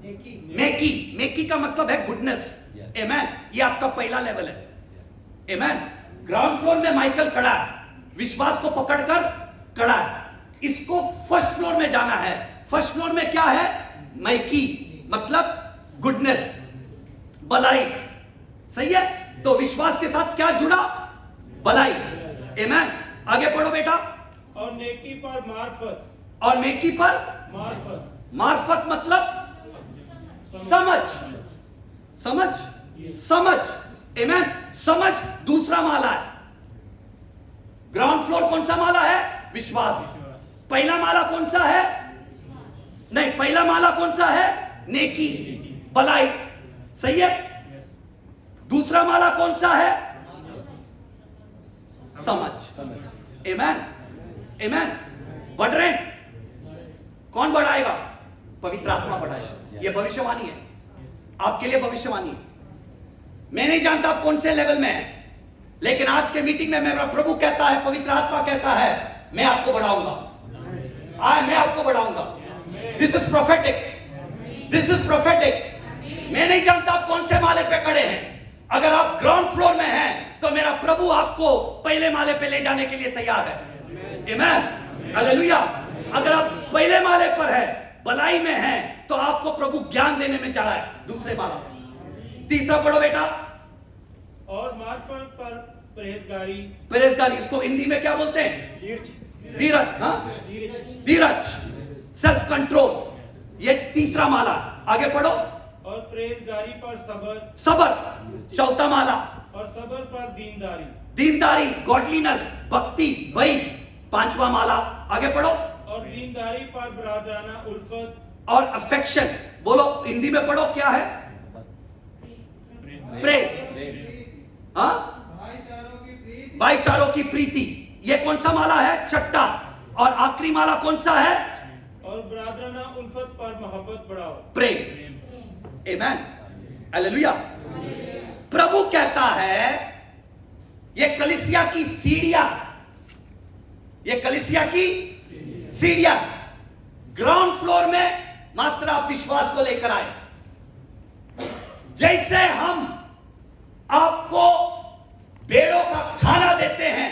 नेकी। नेकी का मतलब है गुडनेस। आमेन। ये आपका पहला लेवल है। आमेन। ग्राउंड फ्लोर में माइकल खड़ा है, विश्वास को पकड़कर खड़ा है। इसको फर्स्ट फ्लोर में जाना है। फर्स्ट फ्लोर में क्या है? मैकी मतलब गुडनेस, भलाई। सही है? तो विश्वास के साथ क्या जुड़ा? भलाई। आमेन। आगे पढ़ो बेटा। और नेकी पर मार्फत। और नेकी पर मार्फत। मार्फत मतलब समझ। समझ, समझ। आमेन। समझ दूसरा माला है। ग्राउंड फ्लोर कौन सा माला है? विश्वास। पहला माला कौन सा है? नहीं, पहला माला कौन सा है? नेकी, भलाई। सही है? दूसरा माला कौन सा है? समझ। आमेन, आमेन। बढ़ रहे हैं? कौन बढ़ाएगा? पवित्र आत्मा बढ़ाएगा। यह भविष्यवाणी है, आपके लिए भविष्यवाणी है। मैं नहीं जानता आप कौन से लेवल में हैं, लेकिन आज के मीटिंग में मेरा प्रभु कहता है, पवित्र आत्मा कहता है, मैं आपको बढ़ाऊंगा। मैं आपको बढ़ाऊंगा। This is prophetic, this is prophetic. मैं नहीं जानता आप कौन से माले पे खड़े हैं। अगर आप ग्राउंड फ्लोर में हैं तो मेरा प्रभु आपको पहले माले पे ले जाने के लिए तैयार है। आमेन, हालेलुया। अगर आप पहले माले पर है, भलाई में है, तो आपको प्रभु ज्ञान देने में चढ़ा है दूसरे माला पर। तीसरा पढ़ो बेटा। और मार्फत पर परहेजगारी। परहेजगारी, इसको हिंदी में क्या बोलते हैं? धीरज। हाँ, धीरज, सेल्फ कंट्रोल, ये तीसरा माला। आगे पढ़ो। और परहेजगारी पर सबर। सबर, चौथा माला। और सबर पर दीनदारी। दीनदारी, गॉडलीनेस, भक्ति, भय, पांचवा माला। आगे पढ़ो। और दीनदारी पर बरादराना उल्फत। और अफेक्शन, बोलो हिंदी में पढ़ो, क्या है? प्रेम। हाँ, भाईचारों की प्रीति। ये कौन सा माला है? छठा। और आखिरी माला कौन सा है? और बरादराना उल्फत पर मोहब्बत बढ़ाओ। प्रेम। आमेन, हालेलुया। प्रभु कहता है ये कलीसिया की सीढ़ियां, ये कलीसिया की सीढ़ियां, ग्राउंड फ्लोर में मात्र आप विश्वास को लेकर आए। जैसे हम आपको भेड़ों का खाना देते हैं,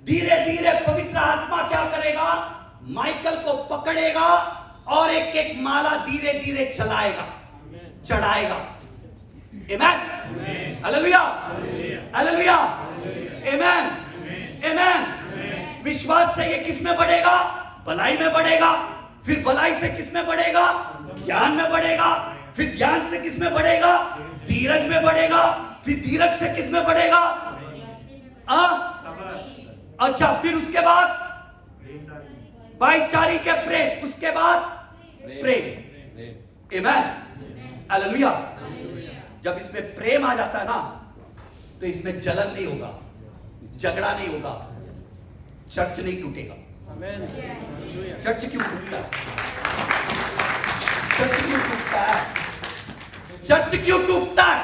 धीरे धीरे पवित्र आत्मा क्या करेगा? माइकल को पकड़ेगा और एक एक माला धीरे धीरे चलाएगा, चढ़ाएगा। आमेन, हालेलुया, हालेलुया, आमेन, आमेन। विश्वास से ये किस में बढ़ेगा? भलाई में बढ़ेगा। फिर भलाई से किस में बढ़ेगा? ज्ञान में बढ़ेगा। फिर ज्ञान से किस में बढ़ेगा? धीरज में बढ़ेगा। फिर धीरज से किस में बढ़ेगा? अच्छा, फिर उसके बाद भाईचारे के प्रेम, उसके बाद प्रेम। आमेन, हालेलुया। जब इसमें प्रेम आ जाता है ना, तो इसमें जलन नहीं होगा, झगड़ा नहीं होगा, चर्च नहीं टूटेगा। चर्च क्यों टूटता है? चर्च क्यों टूटता है? चर्च क्यों टूटता है?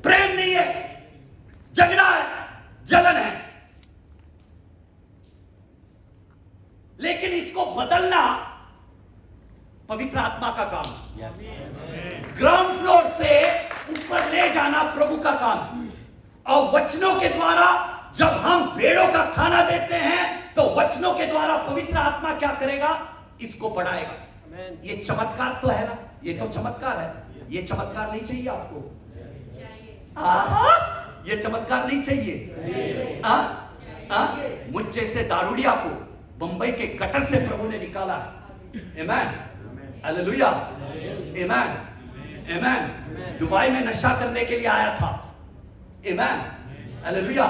प्रेम नहीं है, झगड़ा है, जलन है। लेकिन इसको बदलना पवित्र आत्मा का काम है। ग्राउंड फ्लोर से ऊपर ले जाना प्रभु का काम है। और वचनों के द्वारा जब हम भेड़ों का खाना देते हैं, तो वचनों के द्वारा पवित्र आत्मा क्या करेगा? इसको बढ़ाएगा। ये चमत्कार तो है ना, ये तो चमत्कार है। ये चमत्कार नहीं चाहिए आपको? ये चमत्कार नहीं चाहिए? मुझ जैसे दारूडिया को बंबई के गटर से प्रभु ने निकाला है। आमेन, हालेलुया, आमेन, आमेन। दुबई में नशा करने के लिए आया था। आमेन, हालेलुया।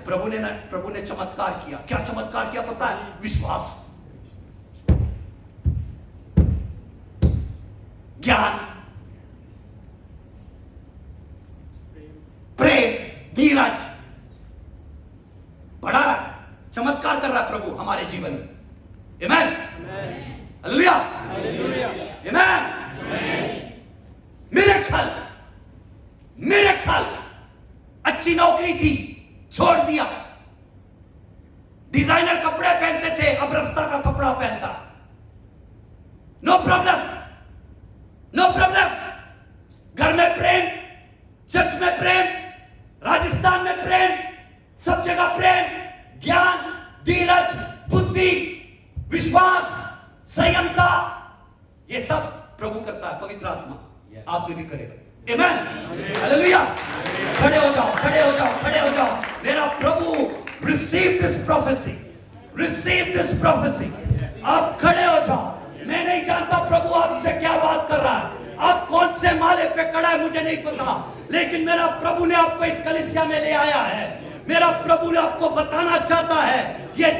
प्रभु ने चमत्कार किया। क्या चमत्कार किया पता है? विश्वास, ज्ञान, प्रेम, धीरज, बड़ा चमत्कार कर रहा प्रभु हमारे जीवन में। आमेन, हालेलुया, आमेन। मिरेकल, अच्छी नौकरी थी, छोड़ दिया। डिजाइनर कपड़े पहनते थे, अब रास्ता का कपड़ा पहनता। No problem, no problem. घर में प्रेम, चर्च में प्रेम, राजस्थान में प्रेम, सब जगह प्रेम, ज्ञान, धीरज, बुद्धि, विश्वास, संयमता, ये सब प्रभु करता है। पवित्र आत्मा आप भी करेगा। आमेन, हालेलुया। खड़े हो जाओ, खड़े हो जाओ, खड़े हो जाओ। मेरा प्रभु, receive this prophecy, receive this prophecy. आप खड़े हो जाओ। मैं नहीं जानता प्रभु आपसे क्या बात कर रहा है, आप कौन से माले पे खड़ा है मुझे नहीं पता, लेकिन मेरा प्रभु ने आपको इस कलीसिया में ले आया है। मेरा प्रभु ने आपको बताना चाहता है, ये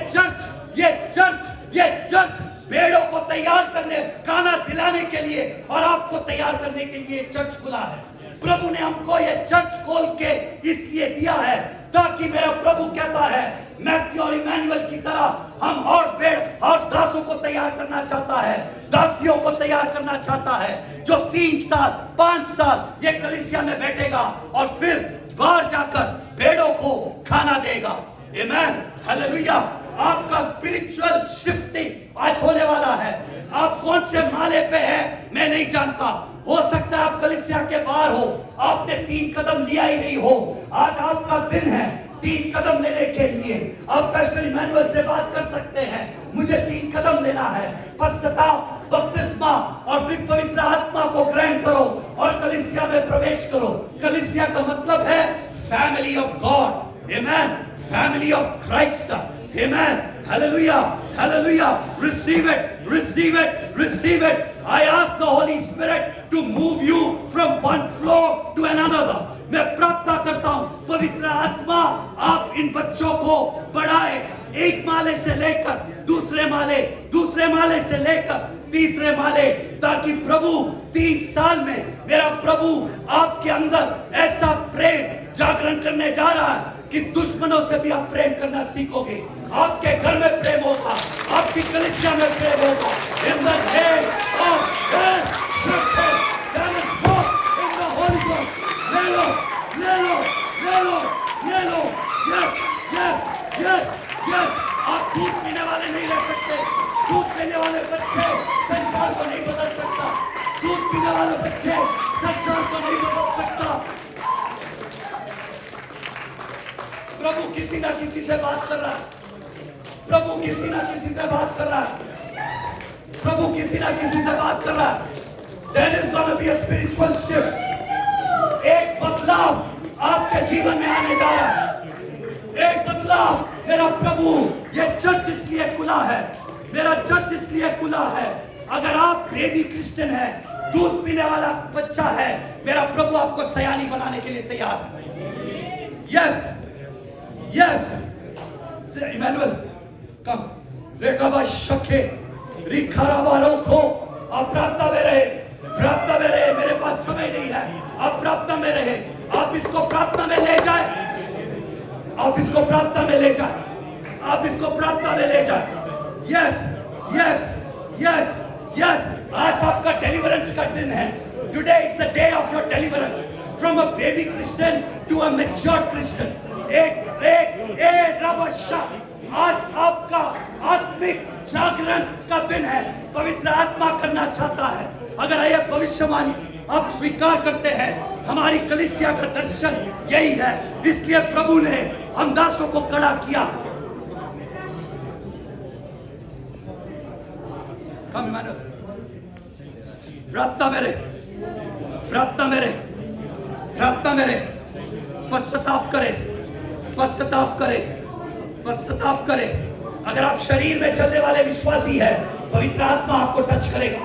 चर्च भेड़ों को तैयार करने, खाना दिलाने के लिए और आपको तैयार करने के लिए चर्च खुला है। प्रभु ने हमको ये चर्च खोल के इसलिए दिया है ताकि मेरा प्रभु कहता है, मैथ्यू और इमैनुअल की तरह हम और भेड़ और दासों को तैयार करना चाहता है, दासियों को तैयार करना चाहता है, जो 3 साल 5 साल ये कलीसिया में बैठेगा और फिर बाहर जाकर भेड़ों को खाना देगा। आमेन, हालेलुया। आपका स्पिरिचुअल शिफ्टिंग आज होने वाला है। आप कौन से माले पे हैं मैं नहीं जानता, हो सकता है आप कलीसिया के बाहर हो, आपने 3 कदम लिया ही नहीं हो। आज आपका दिन है, 3 कदम लेने के लिए आप पास्टर इमैनुअल से बात कर सकते हैं। मुझे 3 कदम लेना है, पश्चाताप, बपतिस्मा और फिर पवित्र आत्मा को ग्रहण करो और कलीसिया में प्रवेश करो। कलीसिया का मतलब है family of God, amen, family of Christ, amen, hallelujah, hallelujah. Receive it, receive it, receive it. I ask the Holy Spirit to move you from one floor to another. मैं प्रार्थना करता हूं पवित्र आत्मा आप इन बच्चों को बढ़ाए, एक माले से लेकर दूसरे माले से लेकर तीसरे माले, ताकि प्रभु 3 साल में मेरा प्रभु आपके अंदर ऐसा प्रेम जागरण करने जा रहा है कि दुश्मनों से भी आप प्रेम करना सीखोगे। आपके घर में प्रेम होगा, आपकी कलीसिया में प्रेम होगा। In the name of Jesus, there is hope in the Holy Ghost. ले लो, ले लो, ले लो, ले लो। Yes, yes, yes, yes। आप दूध पीने वाले नहीं रह सकते। दूध पीने वाले बच्चे संसार को नहीं बदल सकता। दूध पीने वाले बच्चे संसार को नहीं बदल सकता। प्रभु किसी ना किसी से बात कर रहा है। प्रभु किसी ना किसी से बात कर रहा है। प्रभु किसी ना किसी से बात कर रहा है। There is gonna be a spiritual shift. एक बदलाव आपके जीवन में आने जा रहा है। एक बदलाव। मेरा प्रभु, ये चर्च इसलिए खुला है, मेरा चर्च इसलिए खुला है। अगर आप बेबी क्रिश्चियन हैं, दूध पीने वाला बच्चा है, मेरा प्रभु आपको सयानी बनाने के लिए तैयार है। यस, यस, इमैनुअल कम। रेखाबा शखे रिखाराबा रोको। आप प्रार्थना में रहे, प्रार्थना में रहे। मेरे पास समय नहीं है, आप प्रार्थना में रहे। आप इसको प्रार्थना में ले जाए, आप इसको प्रार्थना में ले जाए, आप इसको प्रार्थना में ले जाए। Yes, yes, yes, yes. आज आपका डिलीवरेंस का दिन है। Today is the day of your deliverance from a baby Christian to a mature Christian. आज आपका आत्मिक जागरण का दिन है। पवित्र आत्मा करना चाहता है। अगर यह भविष्यवाणी आप स्वीकार करते हैं, हमारी कलीसिया का दर्शन यही है। इसलिए प्रभु ने हम दासों को खड़ा किया। कम मानो, प्रार्थना मेरे, प्रार्थना मेरे, प्रार्थना मेरे। पश्चाताप करे, पश्चाताप करे, पश्चाताप करे। अगर आप शरीर में चलने वाले विश्वासी है, पवित्र आत्मा आपको टच करेगा,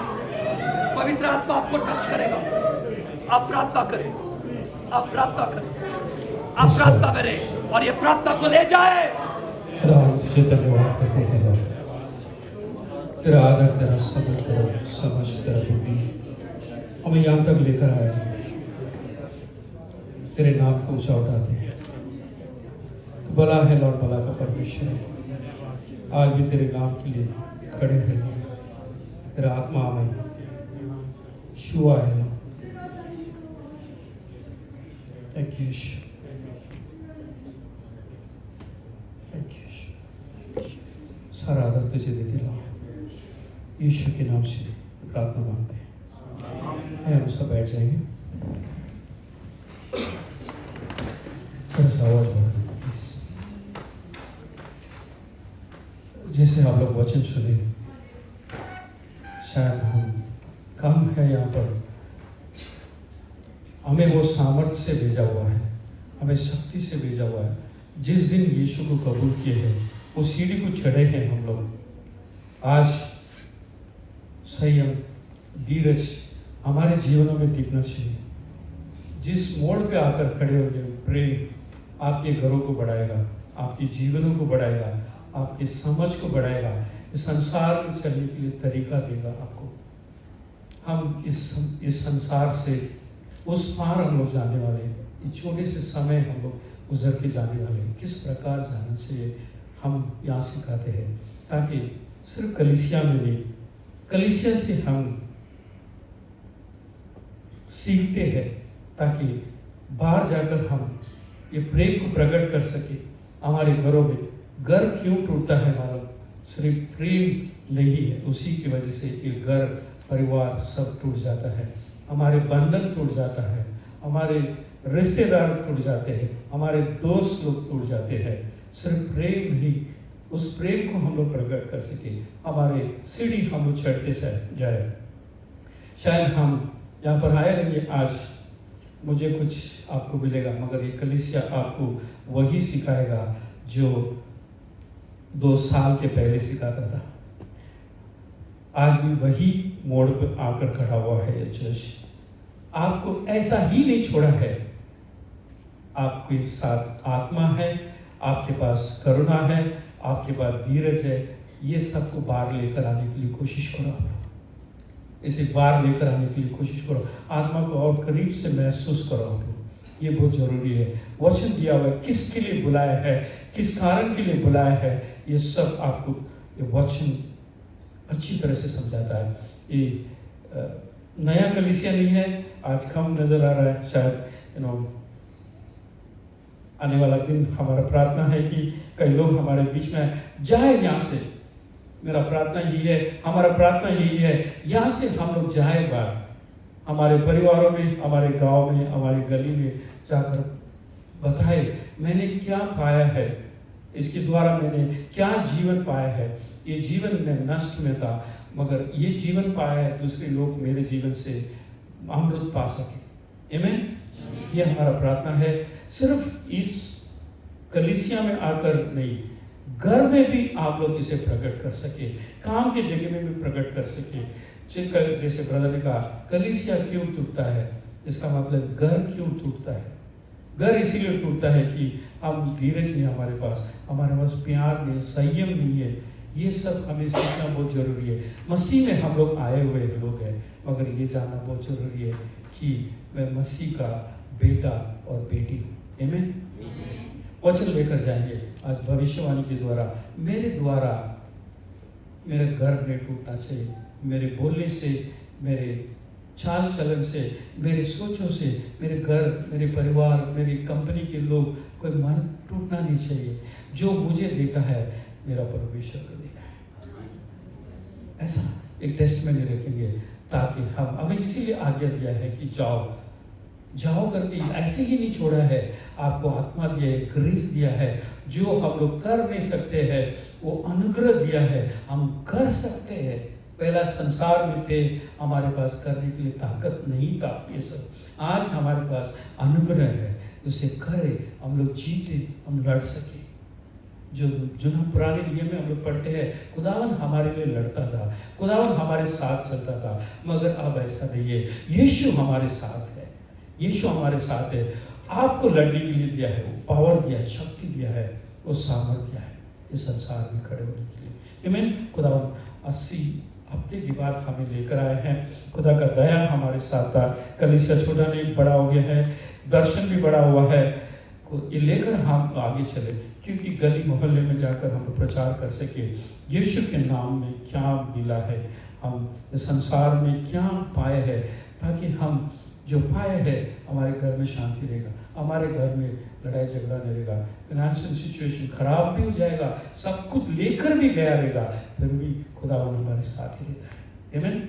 पवित्र आत्मा आपको टच करेगा। आप प्रार्थना करें, आप प्रार्थना करें, आप प्रार्थना करें और ये प्रार्थना को ले जाए। तुझे धन्यवाद करते हैं लॉर्ड। तेरा आदर, तेरा सब्र, तेरा समझ, तेरा बुद्धि हमें यहाँ तक लेकर आया। तेरे नाम को ऊंचा उठाते हैं। तो भला है लॉर्ड, भला का परमेश्वर है। आज भी तेरे नाम के लिए खड़े हैं। तेरा आत्मा हमें छुआ है Lord. Thank you, thank you. सारा आदर तुझे देते लॉर्ड। यीशु के नाम से प्रार्थना मांगते हैं। हम सब बैठ जाएंगे। थोड़ा सा आवाज बढ़ा प्लीज। जैसे आप लोग वचन सुने, शायद हम कम है यहाँ पर। हमें वो सामर्थ्य से भेजा हुआ है, हमें शक्ति से भेजा हुआ है। जिस दिन यीशु को कबूल किए हैं, वो सीढ़ी को चढ़े हैं हम लोग। आज संयम, धीरज हमारे जीवनों में दिखना चाहिए। जिस मोड़ पे आकर खड़े होंगे, प्रेम आपके घरों को बढ़ाएगा, आपके जीवनों को बढ़ाएगा, आपकी समझ को बढ़ाएगा, इस संसार में चलने के लिए तरीका देगा आपको। हम इस संसार से उस पार हम लोग जाने वाले हैं। ये छोटे से समय हम लोग गुजर के जाने वाले हैं। किस प्रकार जाना चाहिए हम यहाँ सिखाते हैं, ताकि सिर्फ कलीसिया में नहीं, कलीसिया से हम सीखते हैं, ताकि बाहर जाकर हम ये प्रेम को प्रकट कर सके। हमारे घरों में घर क्यों टूटता है मालूम? सिर्फ प्रेम नहीं है, उसी की वजह से ये घर, परिवार सब टूट जाता है, हमारे बंधन टूट जाता है, हमारे रिश्तेदार टूट जाते हैं, हमारे दोस्त लोग टूट जाते हैं। सिर्फ प्रेम नहीं, उस प्रेम को हम लोग प्रकट कर सके, हमारे सीढ़ी हम लोग चढ़ते जाए। शायद हम यहाँ पर आए रहेंगे, आज मुझे कुछ आपको मिलेगा, मगर ये कलीसिया आपको वही सिखाएगा जो 2 साल के पहले सिखाता था। आज भी वही मोड़ पर आकर खड़ा हुआ है ये चर्च, आपको ऐसा ही नहीं छोड़ा है। आपके साथ आत्मा है, आपके पास करुणा है, आपके पास धीरज है। ये सबको बाहर लेकर आने के लिए कोशिश करो, आप लोग इसे बाहर लेकर आने के लिए कोशिश करो, आत्मा को और करीब से महसूस करो आप लोग। ये बहुत जरूरी है। वचन दिया हुआ है, किसके लिए बुलाया है, किस कारण के लिए बुलाया है, ये सब आपको ये वचन अच्छी तरह से समझाता है। ये नया कलीसिया नहीं है, आज कम नजर आ रहा है, शायद आने वाला दिन हमारा प्रार्थना है कि कई लोग हमारे बीच में जाए यहाँ से। मेरा प्रार्थना यही है, हमारा प्रार्थना यही है, यहाँ से हम लोग जाए बाहर, हमारे परिवारों में, हमारे गांव में, हमारी गली में जाकर बताए मैंने क्या पाया है, इसके द्वारा मैंने क्या जीवन पाया है। ये जीवन में नष्ट में था, मगर ये जीवन पाया है, दूसरे लोग मेरे जीवन से अमृत पा सके। आमीन। ये हमारा प्रार्थना है। सिर्फ इस कलीसिया में आकर नहीं, घर में भी आप लोग इसे प्रकट कर सके, काम के जगह में भी प्रकट कर सके। जैसे ब्रदर ने कहा, कलीसिया क्यों टूटता है, इसका मतलब घर क्यों टूटता है। घर इसीलिए टूटता है कि हम धीरज नहीं, हमारे पास प्यार नहीं, संयम नहीं है। ये सब हमें सीखना बहुत जरूरी है। मसीह में हम लोग आए हुए लोग हैं, मगर ये जानना बहुत जरूरी है कि मैं मसीह का बेटा और बेटी हूँ। आमीन। वचन लेकर जाएंगे आज भविष्यवाणी के द्वारा, मेरे घर नहीं टूटना चाहिए। मेरे बोलने से, मेरे चाल चलन से, मेरे सोचों से, मेरे घर, मेरे परिवार, मेरी कंपनी के लोग, कोई मन टूटना नहीं चाहिए। जो मुझे देखा है, मेरा परमेश्वर को देखा है। ऐसा एक टेस्ट में नहीं रखेंगे, ताकि हमें इसीलिए आज्ञा दिया है कि जाओ करके ऐसे ही नहीं छोड़ा है। आपको आत्मा दिया है, ग्रेस दिया है, जो हम लोग कर नहीं सकते हैं वो अनुग्रह दिया है, हम कर सकते हैं। पहला संसार में थे, हमारे पास करने के लिए ताकत नहीं था ये सब। आज हमारे पास अनुग्रह है, उसे करे, हम लोग जीते, हम लड़ सके। जो हम पुराने नियम में हम लोग पढ़ते हैं, खुदावन हमारे लिए लड़ता था, खुदावन हमारे साथ चलता था, मगर अब ऐसा नहीं है। यीशु हमारे साथ है, यीशु हमारे साथ है। आपको लड़ने के लिए दिया है, वो पावर दिया है, शक्ति दिया है, वो सामर्थ्य दिया है इस संसार में खड़े होने के लिए। आमीन। खुदावन 80 हफ्ते के बाद हमें लेकर आए हैं। खुदा का दया हमारे साथ था। कलीसिया छोटा नहीं, बड़ा हो गया है, दर्शन भी बड़ा हुआ है। ये लेकर हम आगे चले, क्योंकि गली मोहल्ले में जाकर हम प्रचार कर सके यीशु के नाम में क्या मिला है, हम इस संसार में क्या पाए हैं, ताकि हम जो पाए हैं हमारे घर में शांति रहेगा, हमारे घर में लड़ाई झगड़ा नहीं रहेगा, फाइनेंशियल सिचुएशन खराब भी हो जाएगा, सब कुछ लेकर भी गया रहेगा, फिर भी खुदावन हमारे साथ ही रहता है। आमीन।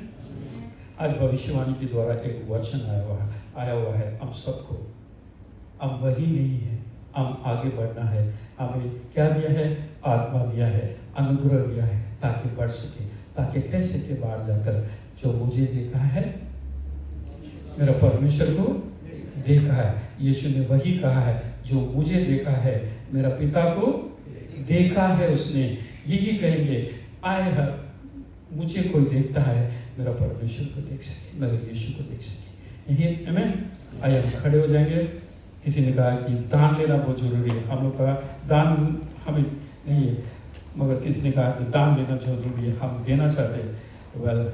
आज भविष्यवाणी के द्वारा एक वचन आया हुआ है हम सबको। हम वही नहीं है, हम आगे बढ़ना है। हमें क्या दिया है? आत्मा दिया है, अनुग्रह दिया है, ताकि बढ़ सके, ताकि कह सके बाहर जाकर, जो मुझे देखा है मेरा परमेश्वर को देखा है। यीशु ने वही कहा है, जो मुझे देखा है मेरा पिता को देखा है उसने। यही कहेंगे, आए मुझे कोई देखता है, मेरा परमेश्वर को देख सके, मेरे यीशु को देख सके। यही आमीन। आइए हम खड़े हो जाएंगे। किसी ने कहा कि दान लेना बहुत जरूरी है। हम लोग कहा दान हमें नहीं है, मगर किसी ने कहा कि दान लेना जरूरी है, हम देना चाहते हैं। वेल,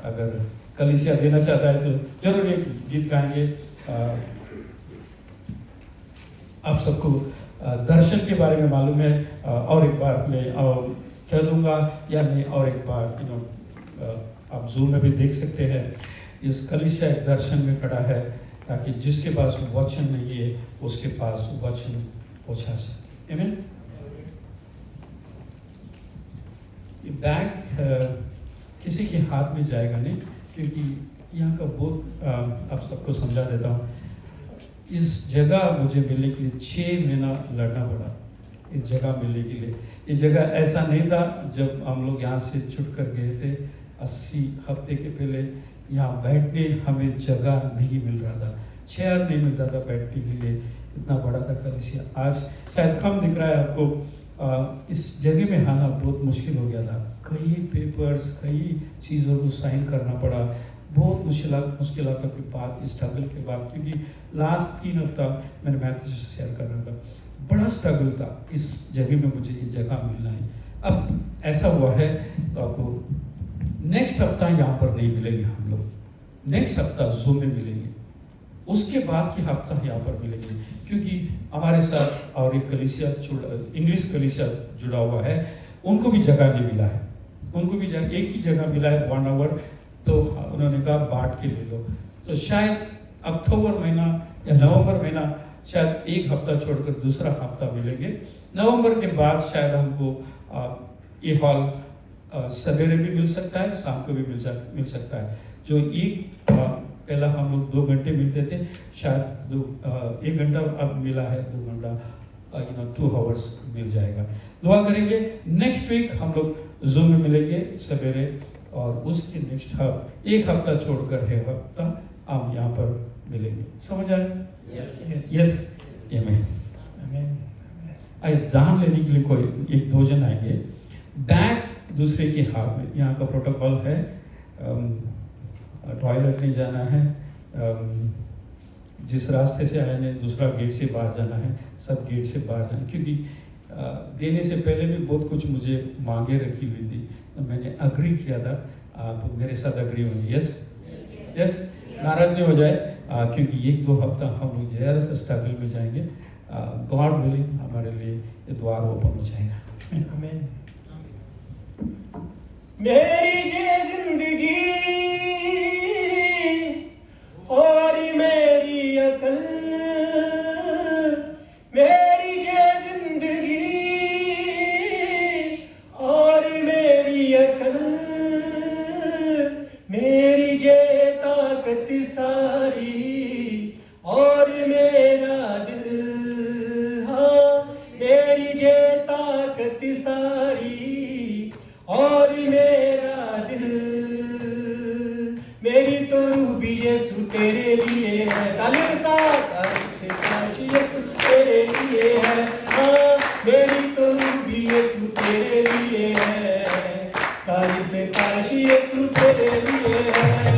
अगर कलीसिया देना चाहता है तो जरूर एक गीत गाएंगे। आप सबको दर्शन के बारे में मालूम है, और एक बार मैं कह दूंगा, या नहीं और एक बार आप जूम में भी देख सकते हैं। इस कलीसिया एक दर्शन में खड़ा है, ताकि जिसके पास वचन नहीं है उसके पास वचन पहुंचा सके। आमीन। ये बैग किसी के हाथ में जाएगा नहीं, क्योंकि यहाँ का बुक आप सबको समझा देता हूँ। इस जगह मुझे मिलने के लिए 6 महीना लड़ना पड़ा, इस जगह मिलने के लिए। ये जगह ऐसा नहीं था जब हम लोग यहाँ से छुट कर गए थे 80 हफ्ते के पहले, यहाँ बैठने हमें जगह नहीं मिल रहा था, चेयर नहीं मिलता था बैठने के लिए, इतना बड़ा था कलीसिया। आज शायद कम दिख रहा है आपको, इस जगह में आना बहुत मुश्किल हो गया था, कई पेपर्स कई चीज़ों को साइन करना पड़ा, बहुत मुश्किलातों के बाद, स्ट्रगल के बाद, क्योंकि लास्ट 3 हफ्ता मैंने मैथ्यू से शेयर कर रहा था, बड़ा स्ट्रगल था इस जगह में, मुझे ये जगह मिलना है। अब ऐसा हुआ है तो आपको नेक्स्ट हफ्ता यहाँ पर नहीं मिलेंगे हम लोग, नेक्स्ट हफ्ता जूम में मिलेंगे, उसके बाद के हफ्ता यहाँ पर मिलेंगे, क्योंकि हमारे साथ और एक कलीसिया इंग्लिश कलीसिया जुड़ा हुआ है, उनको भी जगह नहीं मिला है, उनको भी एक ही जगह मिला है 1 आवर, तो उन्होंने कहा बांट के ले लो। तो शायद अक्टूबर महीना या नवंबर महीना शायद एक हफ्ता छोड़कर दूसरा हफ्ता मिलेंगे। नवंबर के बाद शायद हमको ये हॉल सवेरे भी मिल सकता है, शाम को भी मिल सकता है। जो एक पहला हम लोग 2 घंटे मिलते थे, शायद 1 घंटा अब मिला है, 2 घंटा 2 आवर्स मिल जाएगा। दुआ करेंगे नेक्स्ट वीक हम लोग जूम में मिलेंगे सवेरे, और उसके नेक्स्ट एक हफ्ता छोड़कर है हफ्ता हम यहाँ पर मिलेंगे। समझ आए? यस, आमीन। आइए दान लेने के लिए कोई 1-2 जन आएंगे, बैग दूसरे के हाथ में, यहाँ का प्रोटोकॉल है, टॉयलेट नहीं जाना है, जिस रास्ते से आए ने दूसरा गेट से बाहर जाना है, सब गेट से बाहर जाना, क्योंकि देने से पहले भी बहुत कुछ मुझे मांगे रखी हुई थी, तो मैंने अग्री किया था, आप मेरे साथ अग्री होंगे? यस, नाराज नहीं हो जाए, क्योंकि 1-2 हफ्ता हम लोग ज़रा सा स्ट्रगल में जाएंगे, गॉड विलिंग हमारे लिए ये द्वार ओपन हो जाएगा। आमीन। मेरी जे जिंदगी और मेरी अकल, मेरी जे जिंदगी और मेरी अकल, मेरी जे ताकत सारी और मेरा दिल, हाँ मेरी जे ताकत सारी और मेरा दिल, मेरी तो रूह भी यीशु तेरे लिए है, ताली के साथ से ताज यीशु तेरे लिए है, हाँ मेरी तो रूह भी यीशु तेरे लिए है, सारी से ताज यीशु तेरे लिए है।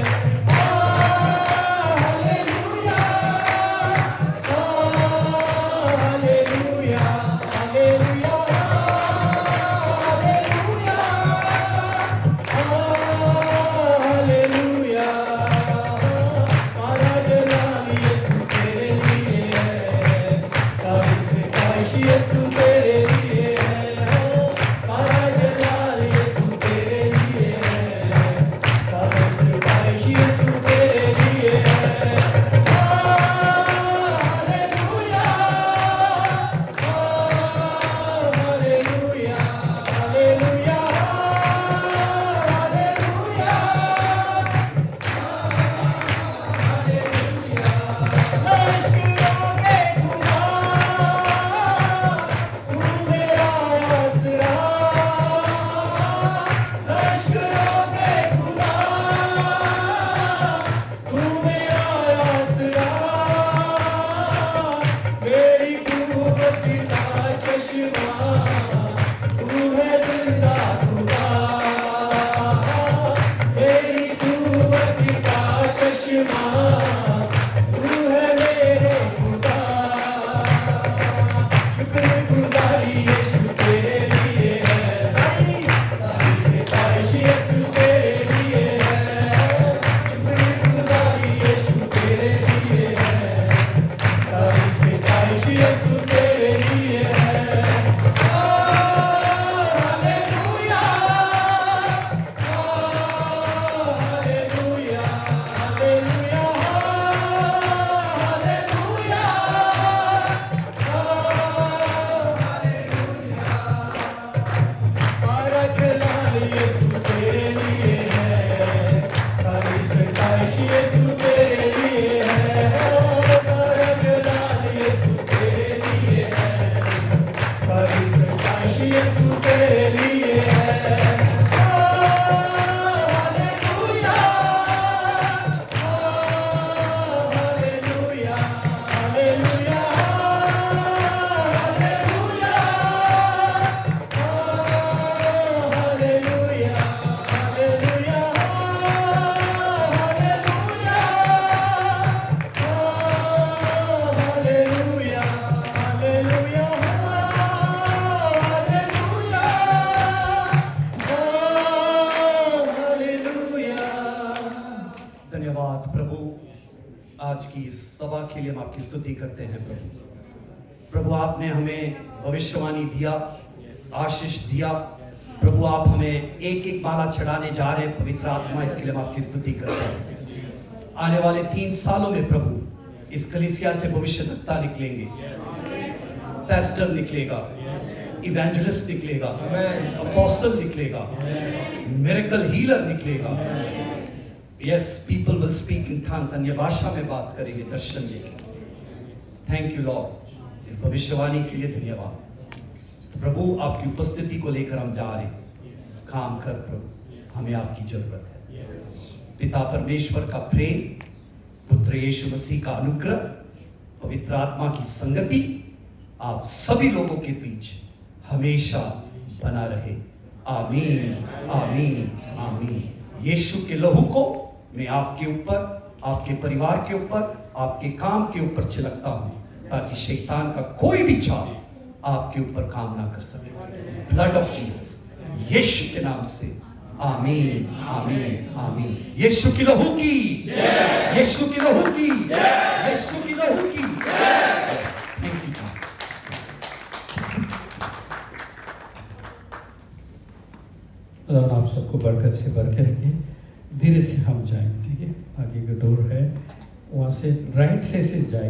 के लिए हम आपकी स्तुति करते हैं प्रभु। प्रभु आपने हमें भविष्यवाणी दिया, आशीष दिया। प्रभु आप हमें एक एक माला चढ़ाने जा रहे हैं पवित्र आत्मा, इसके लिए हम आपकी स्तुति करते हैं। आने वाले 3 सालों में प्रभु इस कलीसिया से भविष्यवक्ता निकलेंगे, पैस्टर निकलेगा, इवेंजलिस्ट निकलेगा, अपोस्टल निकलेगा, मिरेकल हीलर निकलेगा। Yes, people will speak in tongues, अन्य भाषा में बात करेंगे, दर्शन देखेंगे। थैंक यू लॉर्ड, इस भविष्यवाणी के लिए धन्यवाद। प्रभु आपकी उपस्थिति को लेकर हम जा रहे, काम कर प्रभु, हमें आपकी जरूरत है। पिता परमेश्वर का प्रेम, पुत्र यीशु मसीह का अनुग्रह, पवित्र आत्मा की संगति आप सभी लोगों के बीच हमेशा बना रहे। आमीन, आमीन, आमीन। यीशु के लहू को मैं आपके ऊपर, आपके परिवार के ऊपर, आपके काम के ऊपर छिड़कता हूं, ताकि शैतान का कोई भी चाल आपके ऊपर काम ना कर सके। ब्लड ऑफ जीसस, यीशु के नाम से आमीन, आमीन, आमीन। यीशु की लहू की जय, यीशु की लहू की जय, यीशु की लहू की जय। Thank you Jesus. खुदा आप सबको बरकत से भर के रखिए। धीरे से हम जाएं, ठीक है? आगे का डोर है, वहाँ से राइट से जाए।